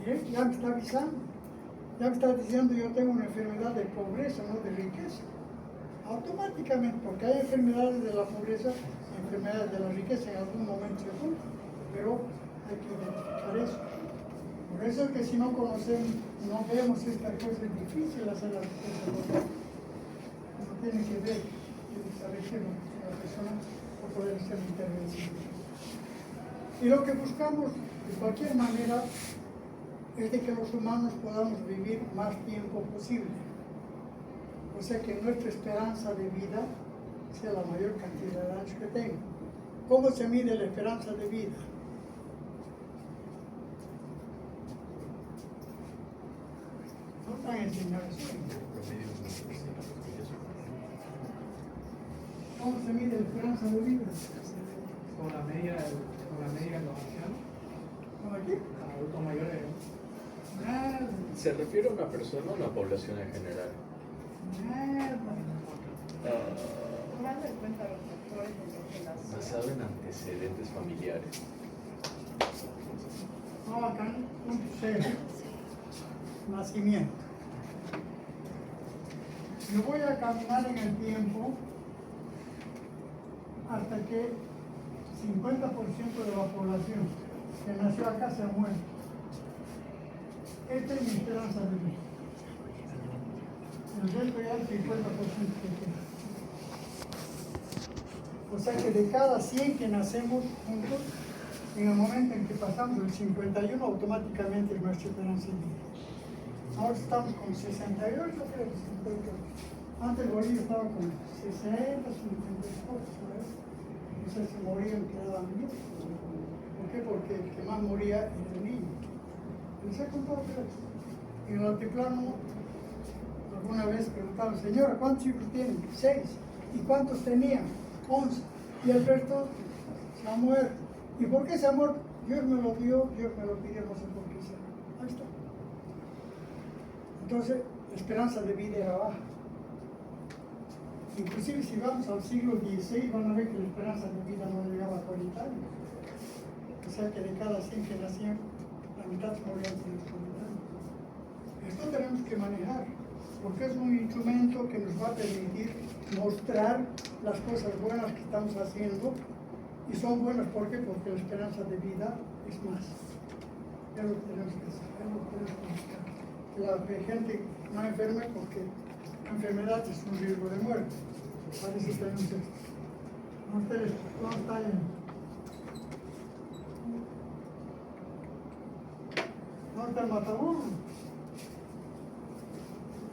Bien, ya me está avisando. Ya me está diciendo yo tengo una enfermedad de pobreza, no de riqueza. Automáticamente, porque hay enfermedades de la pobreza y enfermedades de la riqueza en algún momento se juntan, pero hay que identificar eso. Por eso es que si no conocemos, no vemos esta cosa, es difícil hacer las cosas. Uno tiene que ver, tiene que saber qué es lo que la persona para poder hacer la intervención. Y lo que buscamos, de cualquier manera, es de que los humanos podamos vivir más tiempo posible. O sea, que nuestra esperanza de vida sea la mayor cantidad de años que tengo. ¿Cómo se mide la esperanza de vida? No están enseñando eso. ¿Cómo se mide la esperanza de vida? Con la media de los ancianos, ¿Cómo aquí? adultos mayores. Nada, ¿Se refiere a una persona o a una población en general? nada. Tomando en cuenta los factores de relación. Basado en antecedentes familiares. No, acá, punto cero. Nacimiento. Yo voy a caminar en el tiempo hasta que 50% de la población que nació acá se ha muerto. Esta es mi esperanza de vida. El resto ya el 50% que queda. O sea que de cada 100 que nacemos juntos, en el momento en que pasamos el 51, automáticamente es nuestra esperanza de vida. Ahora estamos con 62, yo creo que 58. Antes Bolivia estaba con 60, 54, ¿sabes? O sea, se morían, quedaban vivos. ¿Por qué? Porque el que más moría era el niño. Les he contado que en el altiplano alguna vez preguntaron, señora, ¿cuántos hijos tienen? 6. ¿Y cuántos tenían? 11. Y el resto se ha muerto. ¿Y por qué se ha muerto? Dios me lo dio, Dios me lo pidió, no sé por qué se ha muerto. Ahí está. Entonces, la esperanza de vida era baja. Inclusive si vamos al siglo XVI, van a ver que la esperanza de vida no llegaba a 40 años. O sea que de cada 100 que nacían, la mitad se morían por los 40 años. Esto tenemos que manejar, porque es un instrumento que nos va a permitir mostrar las cosas buenas que estamos haciendo, y son buenas, ¿por qué? Porque la esperanza de vida es más. Es lo que tenemos que hacer, es lo que tenemos que buscar. Que la gente no enferme, porque la enfermedad es un riesgo de muerte. Para eso tenemos esto. No está ahí. No está el mataburro.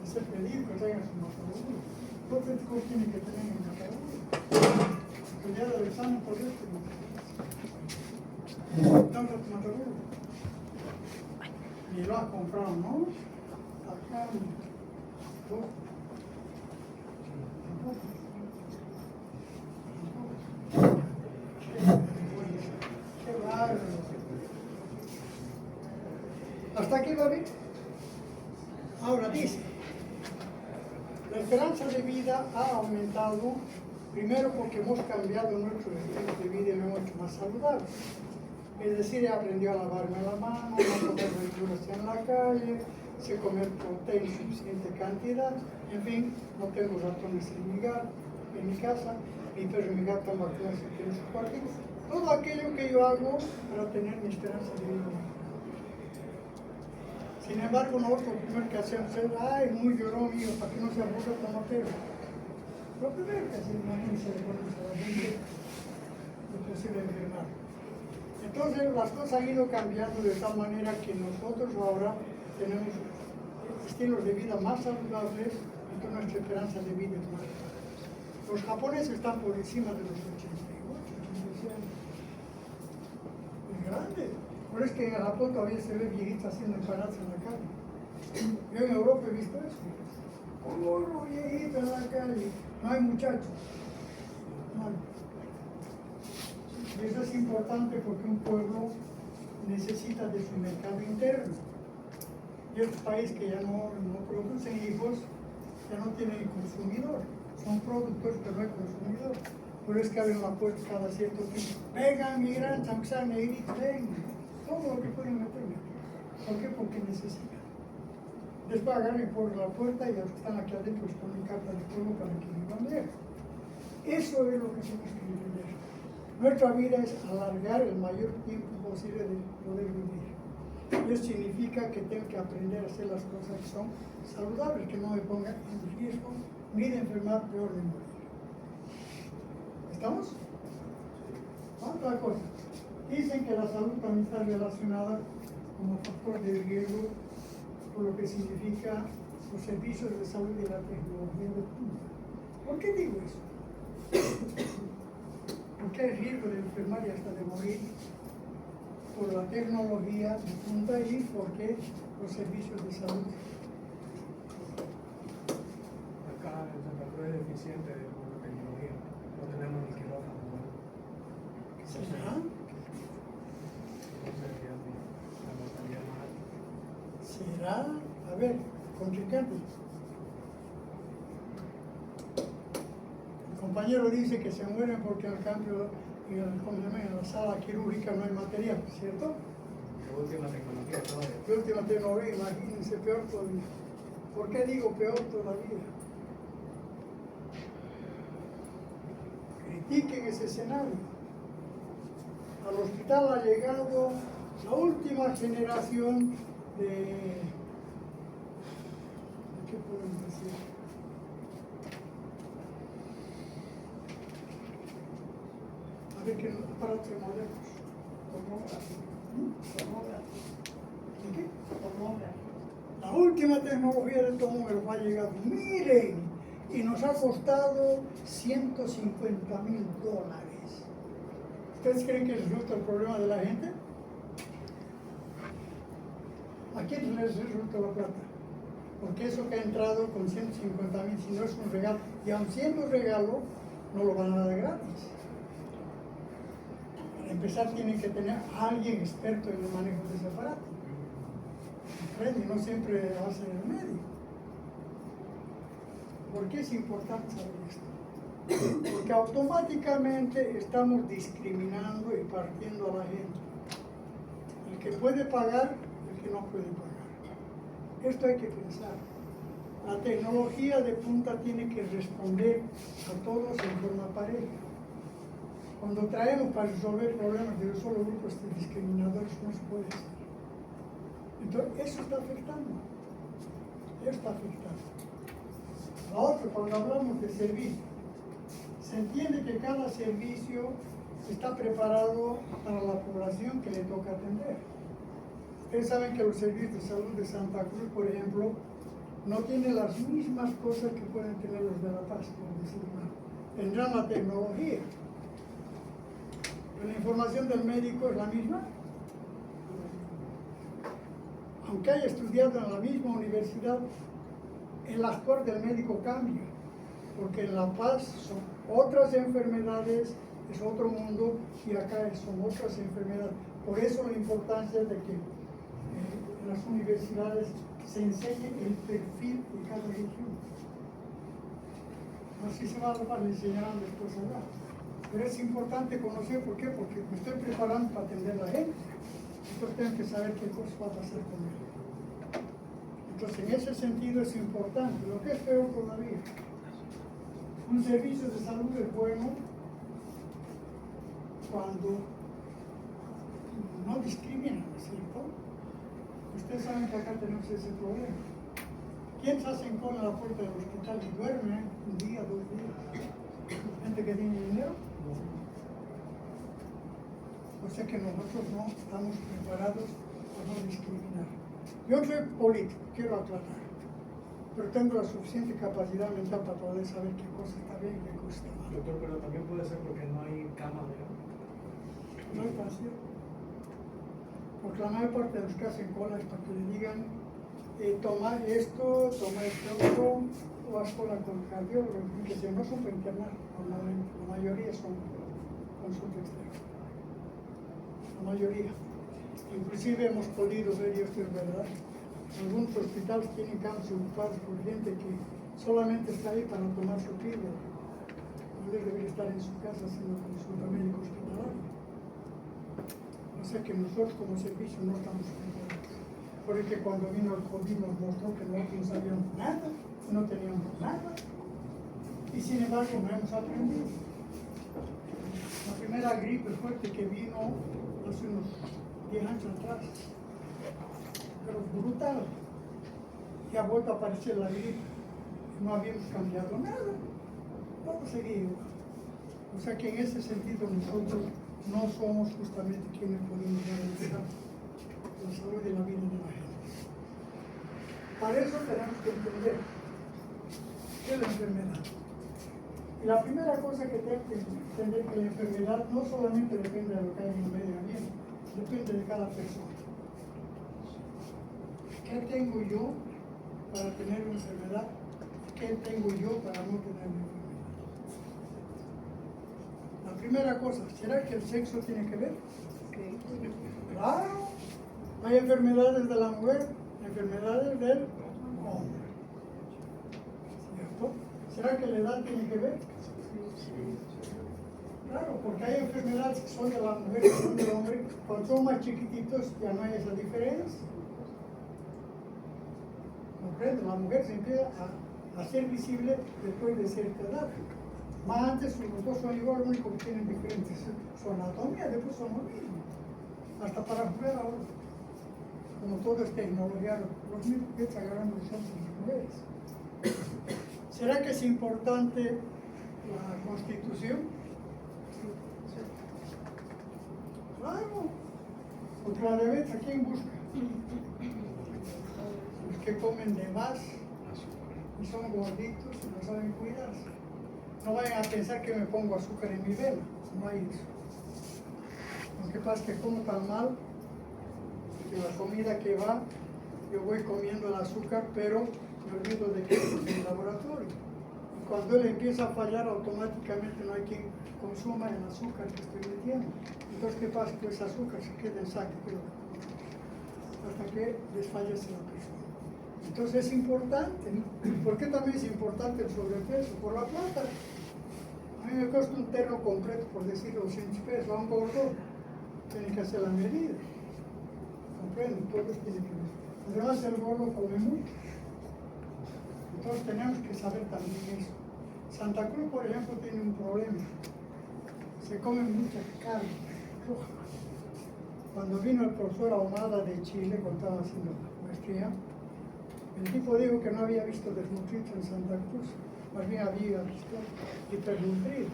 Es el pedir que traigan su mataburro. Entonces, ¿cómo tiene que tener el mataburro? El día del examen por esto. ¿Dónde está tu mataburro? Ni lo has comprado, ¿no? Acá. ¿Hasta aquí va bien? Ahora dice, la esperanza de vida ha aumentado, primero porque hemos cambiado nuestro estilo de vida y lo hemos hecho más saludable. Es decir, he aprendido a lavarme la mano, no comer verduras en la calle, sé comer proteína en suficiente cantidad, en fin, no tengo ratones en mi casa, mi perro y mi gato vacunas en su cuartito. Todo aquello que yo hago para tener mi esperanza de vida. Sin embargo, nosotros lo primero que hacemos es, ay, muy llorón mío, para que no se aburra como perro. Lo primero que hacemos es se le pone a la gente lo posible enfermar. Entonces las cosas han ido cambiando de tal manera que nosotros ahora tenemos estilos de vida más saludables y que nuestra esperanza de vida es más alta. Los japoneses están por encima de los 88 años. Es grande. Por eso es que en Japón todavía se ve viejitos haciendo empanadas en la calle. Yo en Europa he visto eso. Un gorro viejito en la calle. No hay muchachos. No hay. Y eso es importante porque un pueblo necesita de su mercado interno. Y otros países que ya no producen hijos, ya no tienen consumidor. Son productores, pero no hay consumidor. Por eso es que abren la puerta cada cierto tiempo. Vengan migrantes, aunque sean negritos, vengan. Todo lo que pueden meterme. ¿Por qué? Porque necesitan. Después agarren por la puerta y los que están aquí adentro les ponen carta de fuego para que vivan bien. Eso es lo que tenemos que entender. Nuestra vida es alargar el mayor tiempo posible de poder vivir. Y eso significa que tengo que aprender a hacer las cosas que son saludables, que no me pongan en riesgo ni de enfermar, peor de morir. ¿Estamos? Otra cosa. Dicen que la salud también está relacionada como factor de riesgo por lo que significa los servicios de salud y la tecnología de punta. ¿Por qué digo eso? Porque hay riesgo de enfermar y hasta de morir por la tecnología de punta y porque los servicios de salud. Acá en Santa Cruz es deficiente de tecnología. No tenemos ni quirófano. ¿Será? Entonces ya la mortalidad más alta. ¿Será? A ver, contrincante. El compañero dice que se mueren porque al cambio en la sala quirúrgica no hay material, ¿cierto? La última tecnología todavía. La última tecnología, imagínense, peor todavía. ¿Por qué digo peor todavía? Critiquen ese escenario. Al hospital ha llegado la última generación de ¿qué podemos decir? A ver qué aparatos modernos. ¿De qué? La última tecnología del tomógrafo ha llegado. Miren, y nos ha costado $150,000. ¿Ustedes creen que resulta el problema de la gente? ¿A quién les resulta la plata? Porque eso que ha entrado con 150,000, si no es un regalo, y aun siendo un regalo, no lo van a dar gratis. Para empezar, tienen que tener a alguien experto en el manejo de ese aparato. Y no siempre va a ser el médico. ¿Por qué es importante saber esto? Porque automáticamente estamos discriminando y partiendo a la gente. El que puede pagar, el que no puede pagar. Esto hay que pensar. La tecnología de punta tiene que responder a todos en forma pareja. Cuando traemos para resolver problemas de un solo grupo discriminadores, no se puede hacer. Entonces, eso está afectando. Eso está afectando. La otra, cuando hablamos de servicio, se entiende que cada servicio está preparado para la población que le toca atender. Ustedes saben que los servicios de salud de Santa Cruz, por ejemplo, no tienen las mismas cosas que pueden tener los de La Paz, por decirlo. Tendrán la tecnología, pero la información del médico es la misma. Aunque haya estudiado en la misma universidad, el actuar del médico cambia, porque en La Paz son otras enfermedades, es otro mundo, y acá son otras enfermedades. Por eso la importancia de que en las universidades se enseñe el perfil de cada región. Así se va a dar, le enseñarán después allá. Pero es importante conocer, ¿por qué? Porque me estoy preparando para atender a la gente. Entonces tengo que saber qué cosas va a pasar con él. Entonces, en ese sentido es importante. Lo que es peor todavía, un servicio de salud es bueno cuando no discriminan, ¿no es cierto? Ustedes saben que acá tenemos ese problema. ¿Quién se hace en cola a la puerta del hospital y duerme un día, 2 días? ¿Gente que tiene dinero? O sea que nosotros no estamos preparados para no discriminar. Yo soy político, quiero aclarar, pero tengo la suficiente capacidad mental para poder saber qué cosa está bien y qué cosa está mal. Doctor, pero también puede ser porque no hay cama, ¿verdad? No es fácil. Porque la mayor parte de los que hacen cola es para que le digan toma esto, toma esto otro, o haz cola con el cardiólogo, que si no son para internar, normalmente, la mayoría son consulta externa. La mayoría. Inclusive hemos podido ver, y esto es verdad, algunos hospitales tienen camas ocupadas por gente que solamente está ahí para tomar su píldora. No debe estar en su casa haciendo consulta médico hospitalaria. O sea que nosotros como servicio no estamos preparados. Porque cuando vino el COVID nos mostró que nosotros no sabíamos nada, no teníamos nada. Y sin embargo no hemos aprendido. La primera gripe fuerte que vino hace unos 10 años atrás, pero brutal. Y ha vuelto a aparecer la gripe. No habíamos cambiado nada. Todo seguía igual. O sea que en ese sentido nosotros no somos justamente quienes podemos garantizar la salud y la vida de la gente. Para eso tenemos que entender qué es la enfermedad. Y la primera cosa que tenemos que entender es que la enfermedad no solamente depende de lo que hay en el medio ambiente, depende de cada persona. ¿Qué tengo yo para tener una enfermedad? ¿Qué tengo yo para no tener una enfermedad? La primera cosa, ¿será que el sexo tiene que ver? Claro, hay enfermedades de la mujer, enfermedades del hombre. ¿Cierto? ¿Será que la edad tiene que ver? Claro, porque hay enfermedades que son de la mujer y son del hombre. Cuando son más chiquititos ya no hay esa diferencia. ¿Comprende? La mujer se empieza a hacer visible después de cierta edad. Más antes los dos son igual, lo único que tienen diferentes su anatomía, después son lo mismo. Hasta para jugar ahora. Como todo es tecnología, los mismos que están agarrando los hombres y las mujeres. ¿Será que es importante la Constitución? Claro. Porque la diabetes, ¿a quién busca? Los que comen de más y son gorditos y no saben cuidarse. No vayan a pensar que me pongo azúcar en mi vena, no hay eso. Lo que pasa es que como tan mal, que la comida que va, yo voy comiendo el azúcar, pero me olvido de que es en el laboratorio. Y cuando él empieza a fallar, automáticamente no hay quien consuma el azúcar que estoy metiendo. Entonces, ¿qué pasa? Que ese azúcar se queda en sangre, hasta que desfallece la persona. Entonces es importante, ¿no? ¿Por qué también es importante el sobrepeso? Por la plata. A mí me cuesta un terno completo, por decir 200 pesos, a un gordo tiene que hacer la medida. ¿Comprenden? Todos tienen que ver. Además el gordo come mucho. Entonces tenemos que saber también eso. Santa Cruz, por ejemplo, tiene un problema. Se come mucha carne roja. Cuando vino el profesor Ahumada de Chile, cuando estaba haciendo maestría, el tipo dijo que no había visto desnutrido en Santa Cruz, más bien había visto hipernutrido.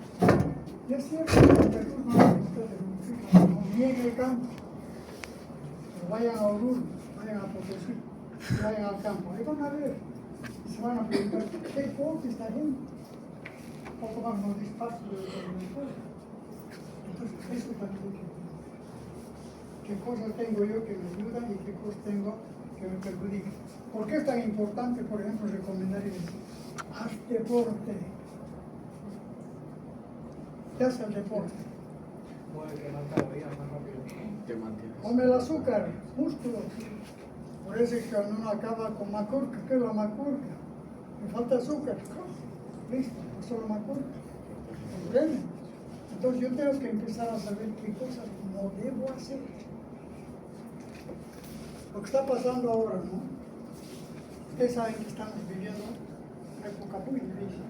Y es cierto, en Santa Cruz no había visto desnutrido, ni en el campo. Pero vayan a Oruro, vayan a Potosí, vayan al campo, ahí van a ver. Y se van a preguntar, ¿qué come esta gente? Un poco más nos disparos de lo que pueblo. Entonces, eso también hay que ver. ¿Qué cosas tengo yo que me ayudan y qué cosas tengo que me perjudican? ¿Por qué es tan importante, por ejemplo, recomendar y decir, haz deporte? ¿Qué hace el deporte? Puede quemar calorías más rápido. Te mantienes. Come el azúcar, músculos. Por eso es que cuando uno acaba con macurca, ¿qué es la macurca? Me falta azúcar. Listo, eso es la macurca. ¿Comprenden? Entonces yo tengo que empezar a saber qué cosas no debo hacer. Lo que está pasando ahora, ¿no? Ustedes saben que estamos viviendo una época muy difícil.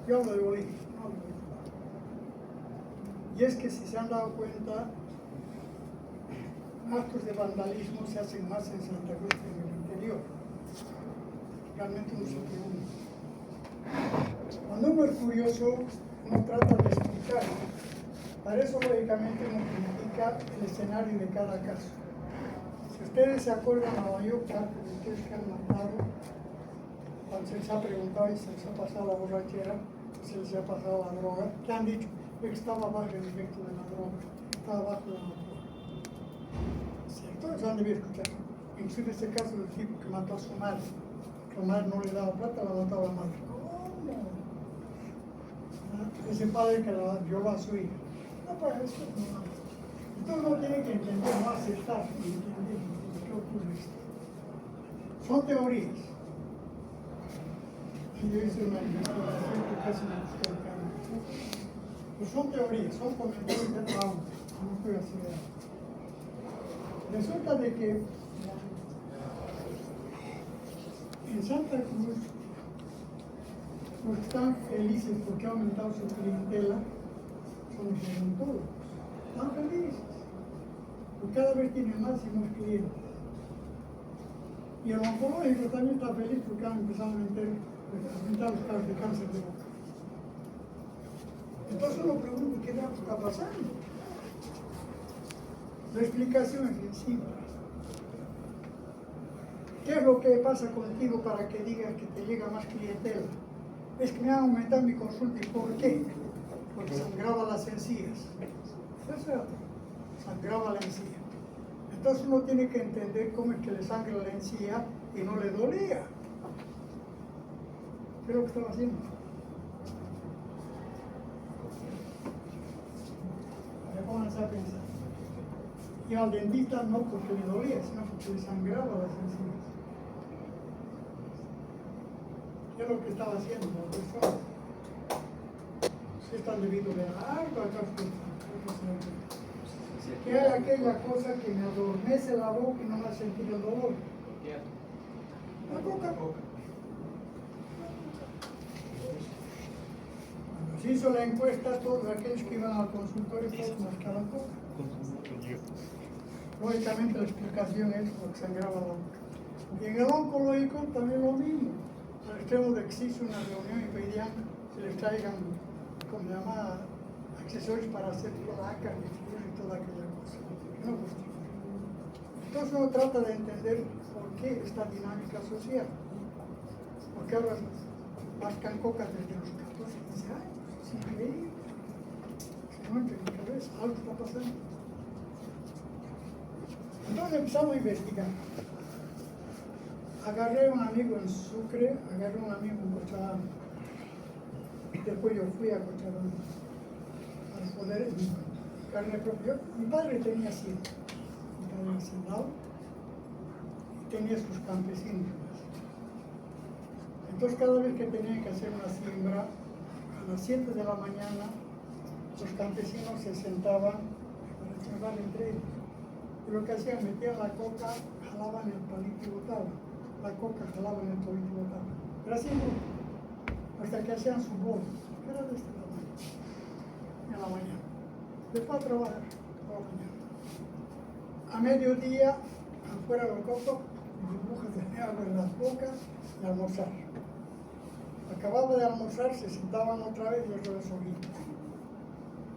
Yo hablo de Bolivia, no hablo de Ecuador. Y es que si se han dado cuenta, actos de vandalismo se hacen más en Santa Cruz que en el interior. Realmente un sitio único. Cuando uno es curioso, uno trata de explicar. Para eso, lógicamente, uno critica el escenario de cada caso. Si ustedes se acuerdan, la mayor parte de ustedes que han matado, cuando se les ha preguntado y se les ha pasado la borrachera, se les ha pasado la droga, ¿qué han dicho? Que estaba bajo el efecto de la droga, estaba bajo la droga. Todos han debido escuchar. Inclusive este caso del tipo que mató a su madre. Su madre no le daba plata, la mataba a la madre. ¿Cómo? ¿Ah? Ese padre que la violó a su hija. No, para eso no. Entonces uno tiene que entender, no aceptar y entender por qué ocurre esto. Son teorías. Y yo hice una investigación que casi me gustó el cambio. Pues son teorías, son comentarios de trauma. No puedo hacer nada. Resulta de que en Santa Cruz los que están felices porque ha aumentado su clientela son los odontólogos. Están felices porque cada vez tienen más y más clientes. Y el oncológico también está feliz porque han empezado a aumentar los casos de cáncer de boca. Entonces uno pregunta, ¿qué está pasando? La explicación es bien simple. ¿Qué es lo que pasa contigo para que digas que te llega más clientela? Es que me han aumentado mi consulta. ¿Y por qué? Porque sangraba las encías. Eso es, sangraba la encía. Entonces uno tiene que entender cómo es que le sangra la encía y no le dolía. ¿Qué es lo que estaba haciendo? Ahora pónganse a pensar. Y al dentista no porque le dolía, sino porque le sangraba las encías. ¿Qué es lo que estaba haciendo la persona? Si está debido de algo acá, que hay aquella cosa que me adormece la boca y no me hace sentir el dolor. La coca. Cuando se hizo la encuesta, todos aquellos que iban al consultorio todos mascaban coca. Lógicamente la explicación es porque sangraba la boca. Y en el oncológico también lo mismo. Al extremo de que se hizo una reunión y pedían que les traigan, como se llama, accesorios para hacer placas y toda aquella cosa. No, pues, entonces uno trata de entender por qué esta dinámica social. Porque ahora mascan coca desde los 14, 15 años. Es increíble. Se no entra en mi cabeza, algo está pasando. Entonces empezamos a investigar. Agarré a un amigo en Sucre, agarré a un amigo en Cochabamba. Después yo fui a Cochabamba al poder en carne propia. Mi padre tenía hacienda, mi padre era hacendado y tenía sus campesinos. Entonces cada vez que tenía que hacer una siembra, a las 7 de la mañana, los campesinos se sentaban para charlar entre ellos. Y lo que hacían, metían la coca, jalaban el palito y botaban. La coca jalaban el palito y botaban. Pero así no, hasta que hacían su bolo, que era de este tamaño, en la mañana. Después a trabajar, por la mañana. A mediodía, afuera del coco, burbujas de agua en las bocas y almorzar. Acababa de almorzar, se sentaban otra vez y otra vez solitos.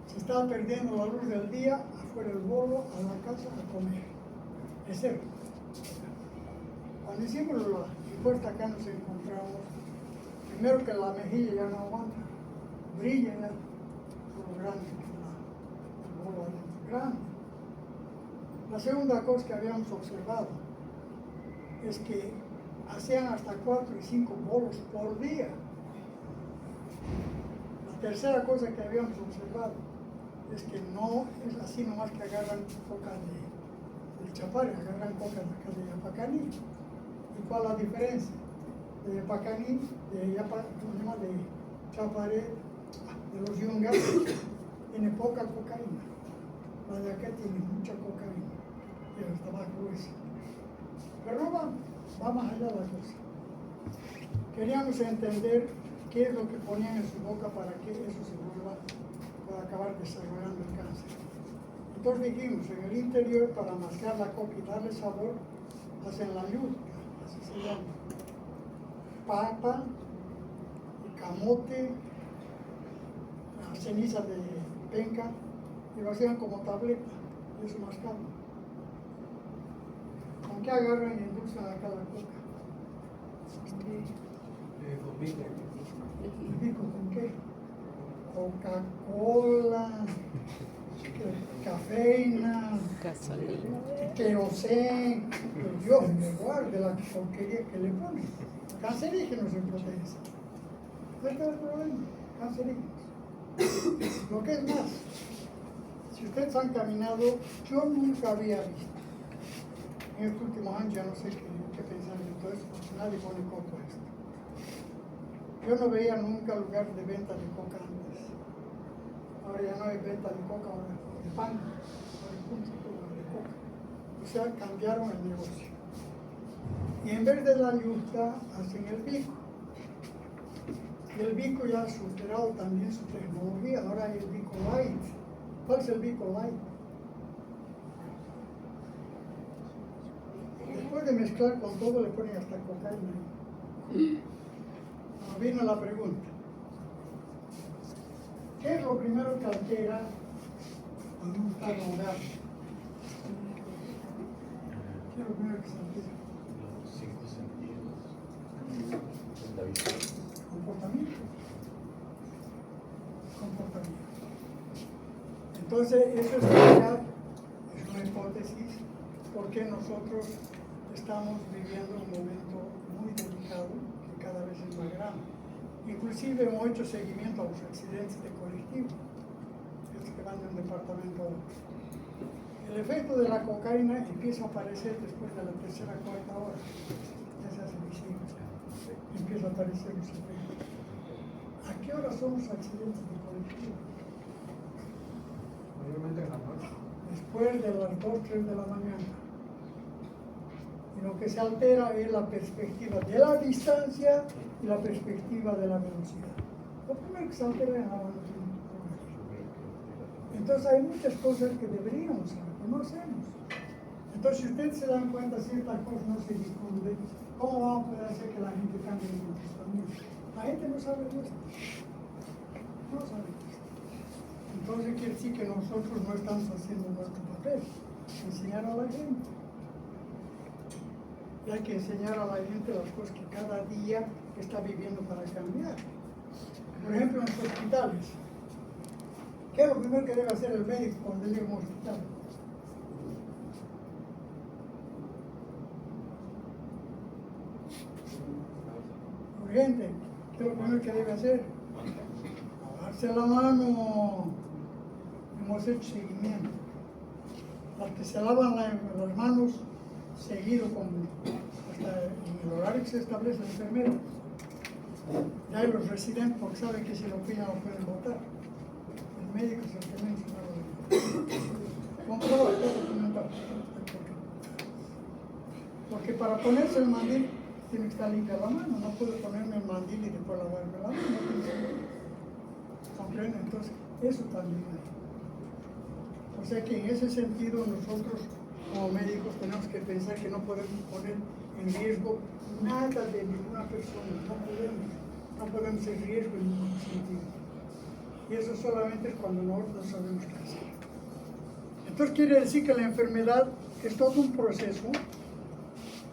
Se estaba perdiendo la luz del día, afuera el bolo, a la casa a comer. Es cero. Cuando hicimos la encuesta acá nos encontramos, primero que la mejilla ya no aguanta, brilla ya, por lo grande que el bolo adentro, grande. La segunda cosa que habíamos observado es que hacían hasta 4 y 5 bolos por día. La tercera cosa que habíamos observado es que no es así nomás que agarran coca del Chapare, agarran coca de acá de Yapacaní, ¿Y cuál es la diferencia? De Pacaní, de Chaparé, de los Yungas, tiene poca cocaína. La de acá tiene mucha cocaína. Y el tabaco es. Pero no va más allá de la cosa. Queríamos entender qué es lo que ponían en su boca para que eso se vuelva, para acabar desarrollando el cáncer. Entonces dijimos, en el interior, para mascar la coca y darle sabor, hacen la yuca, así se llama. Papa, camote, la ceniza de penca, y lo hacían como tableta, y eso mascaban. ¿Con qué agarran y endulzan acá la coca? Con pico. ¿El pico con qué? Coca-Cola, cafeína, querosén, Dios me guarde la porquería que le ponen. Cancerígenos en potencia. Este es el problema, cancerígenos. Lo que es más, si ustedes han caminado, yo nunca había visto. En estos últimos años ya no sé qué pensar en todo eso, porque nadie pone coco a esto. Yo no veía nunca lugar de venta de coca antes. Ahora ya no hay venta de coca, ahora de pan, ahora hay punto de coca. O sea, cambiaron el negocio. Y en vez de la yuca, hacen el bico. Y el bico ya ha superado también su tecnología, ahora hay el bico light. ¿Cuál es el bico light? Después de mezclar con todo, le ponen hasta cocaína. Ahora viene la pregunta. ¿Qué es lo primero que altera cuando uno está drogado? ¿Qué es lo primero que se altera? Los 5 sentidos. La visión. Comportamiento. Comportamiento. Entonces, eso es una hipótesis, porque nosotros estamos viviendo un momento muy delicado, que cada vez es más grave. Inclusive hemos hecho seguimiento a los accidentes de colectivo, estos que van de un departamento a otro. El efecto de la cocaína empieza a aparecer después de la tercera o cuarta hora. Ya se hace visible. Empieza a aparecer los efectos. ¿A qué hora son los accidentes de colectivo? Mayormente en la noche. Después de las 2, 3 de la mañana. Y lo que se altera es la perspectiva de la distancia y la perspectiva de la velocidad. Lo primero que se altera es la velocidad. Entonces hay muchas cosas que deberíamos saber, que no hacemos. Entonces, si ustedes se dan cuenta, ciertas cosas no se discuten, ¿cómo vamos a poder hacer que la gente cambie de comportamiento? La gente no sabe de esto. No sabe de esto. Entonces quiere decir que nosotros no estamos haciendo nuestro papel, enseñar a la gente. Y hay que enseñar a la gente las cosas que cada día está viviendo para cambiar. Por ejemplo, en los hospitales. ¿Qué es lo primero que debe hacer el médico cuando llega a un hospital? Urgente. ¿Qué es lo primero que debe hacer? Lavarse la mano. Hemos hecho seguimiento. Las que se lavan las manos seguido hasta en el horario que se establece el enfermero. Ya hay los residentes porque saben que si lo pillan lo pueden votar. El médico es el que menciona lo comprueba, está documentado. Porque para ponerse el mandil tiene que estar limpia la mano, no puedo ponerme el mandil y después lavarme la mano. ¿Comprenden? Entonces, eso también hay. O sea que en ese sentido nosotros como médicos tenemos que pensar que no podemos poner en riesgo nada de ninguna persona, no podemos en riesgo en ningún sentido. Y eso solamente es cuando nosotros sabemos qué hacer. Entonces quiere decir que la enfermedad es todo un proceso,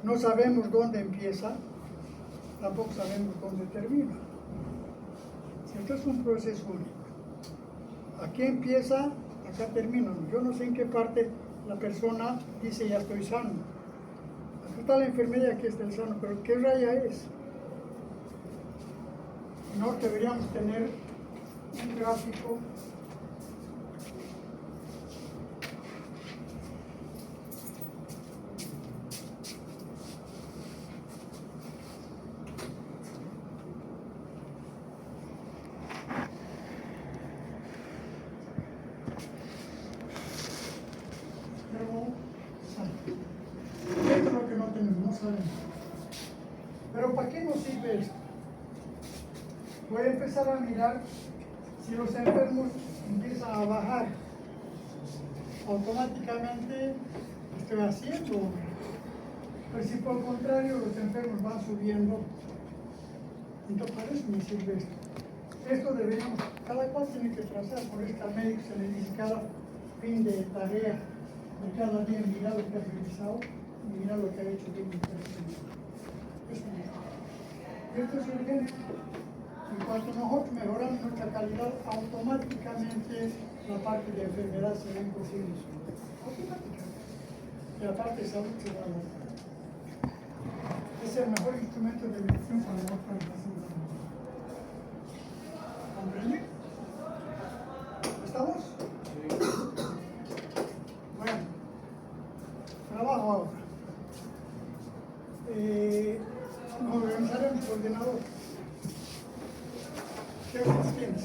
no sabemos dónde empieza, tampoco sabemos dónde termina. Entonces es un proceso único. Aquí empieza, acá termina. Yo no sé en qué parte la persona dice ya estoy sano. Aquí está la enfermedad, aquí está el sano, pero ¿qué raya es? No deberíamos tener un gráfico enfermo sano. Esto es lo que no tenemos, no sabemos. Pero ¿para qué nos sirve esto? Voy a empezar a mirar si los enfermos empiezan a bajar. Automáticamente estoy haciendo. Pero si por el contrario los enfermos van subiendo, entonces para eso me sirve esto. Esto deberíamos, cada cual tiene que trazar, por esto al médico se le dice cada fin de tarea de cada día, mira lo que ha realizado y mira lo que ha hecho bien. Esto es urgente. En cuanto nosotros mejoramos nuestra calidad, automáticamente la parte de enfermedad se ve imposible. Automáticamente. Y la parte de salud se va a dar. Es el mejor instrumento de medición para nosotros en la salud. ¿Comprende? ¿Estamos? Bueno, trabajo ahora. Nos organizaremos por ordenador. ¿Qué otros tienes?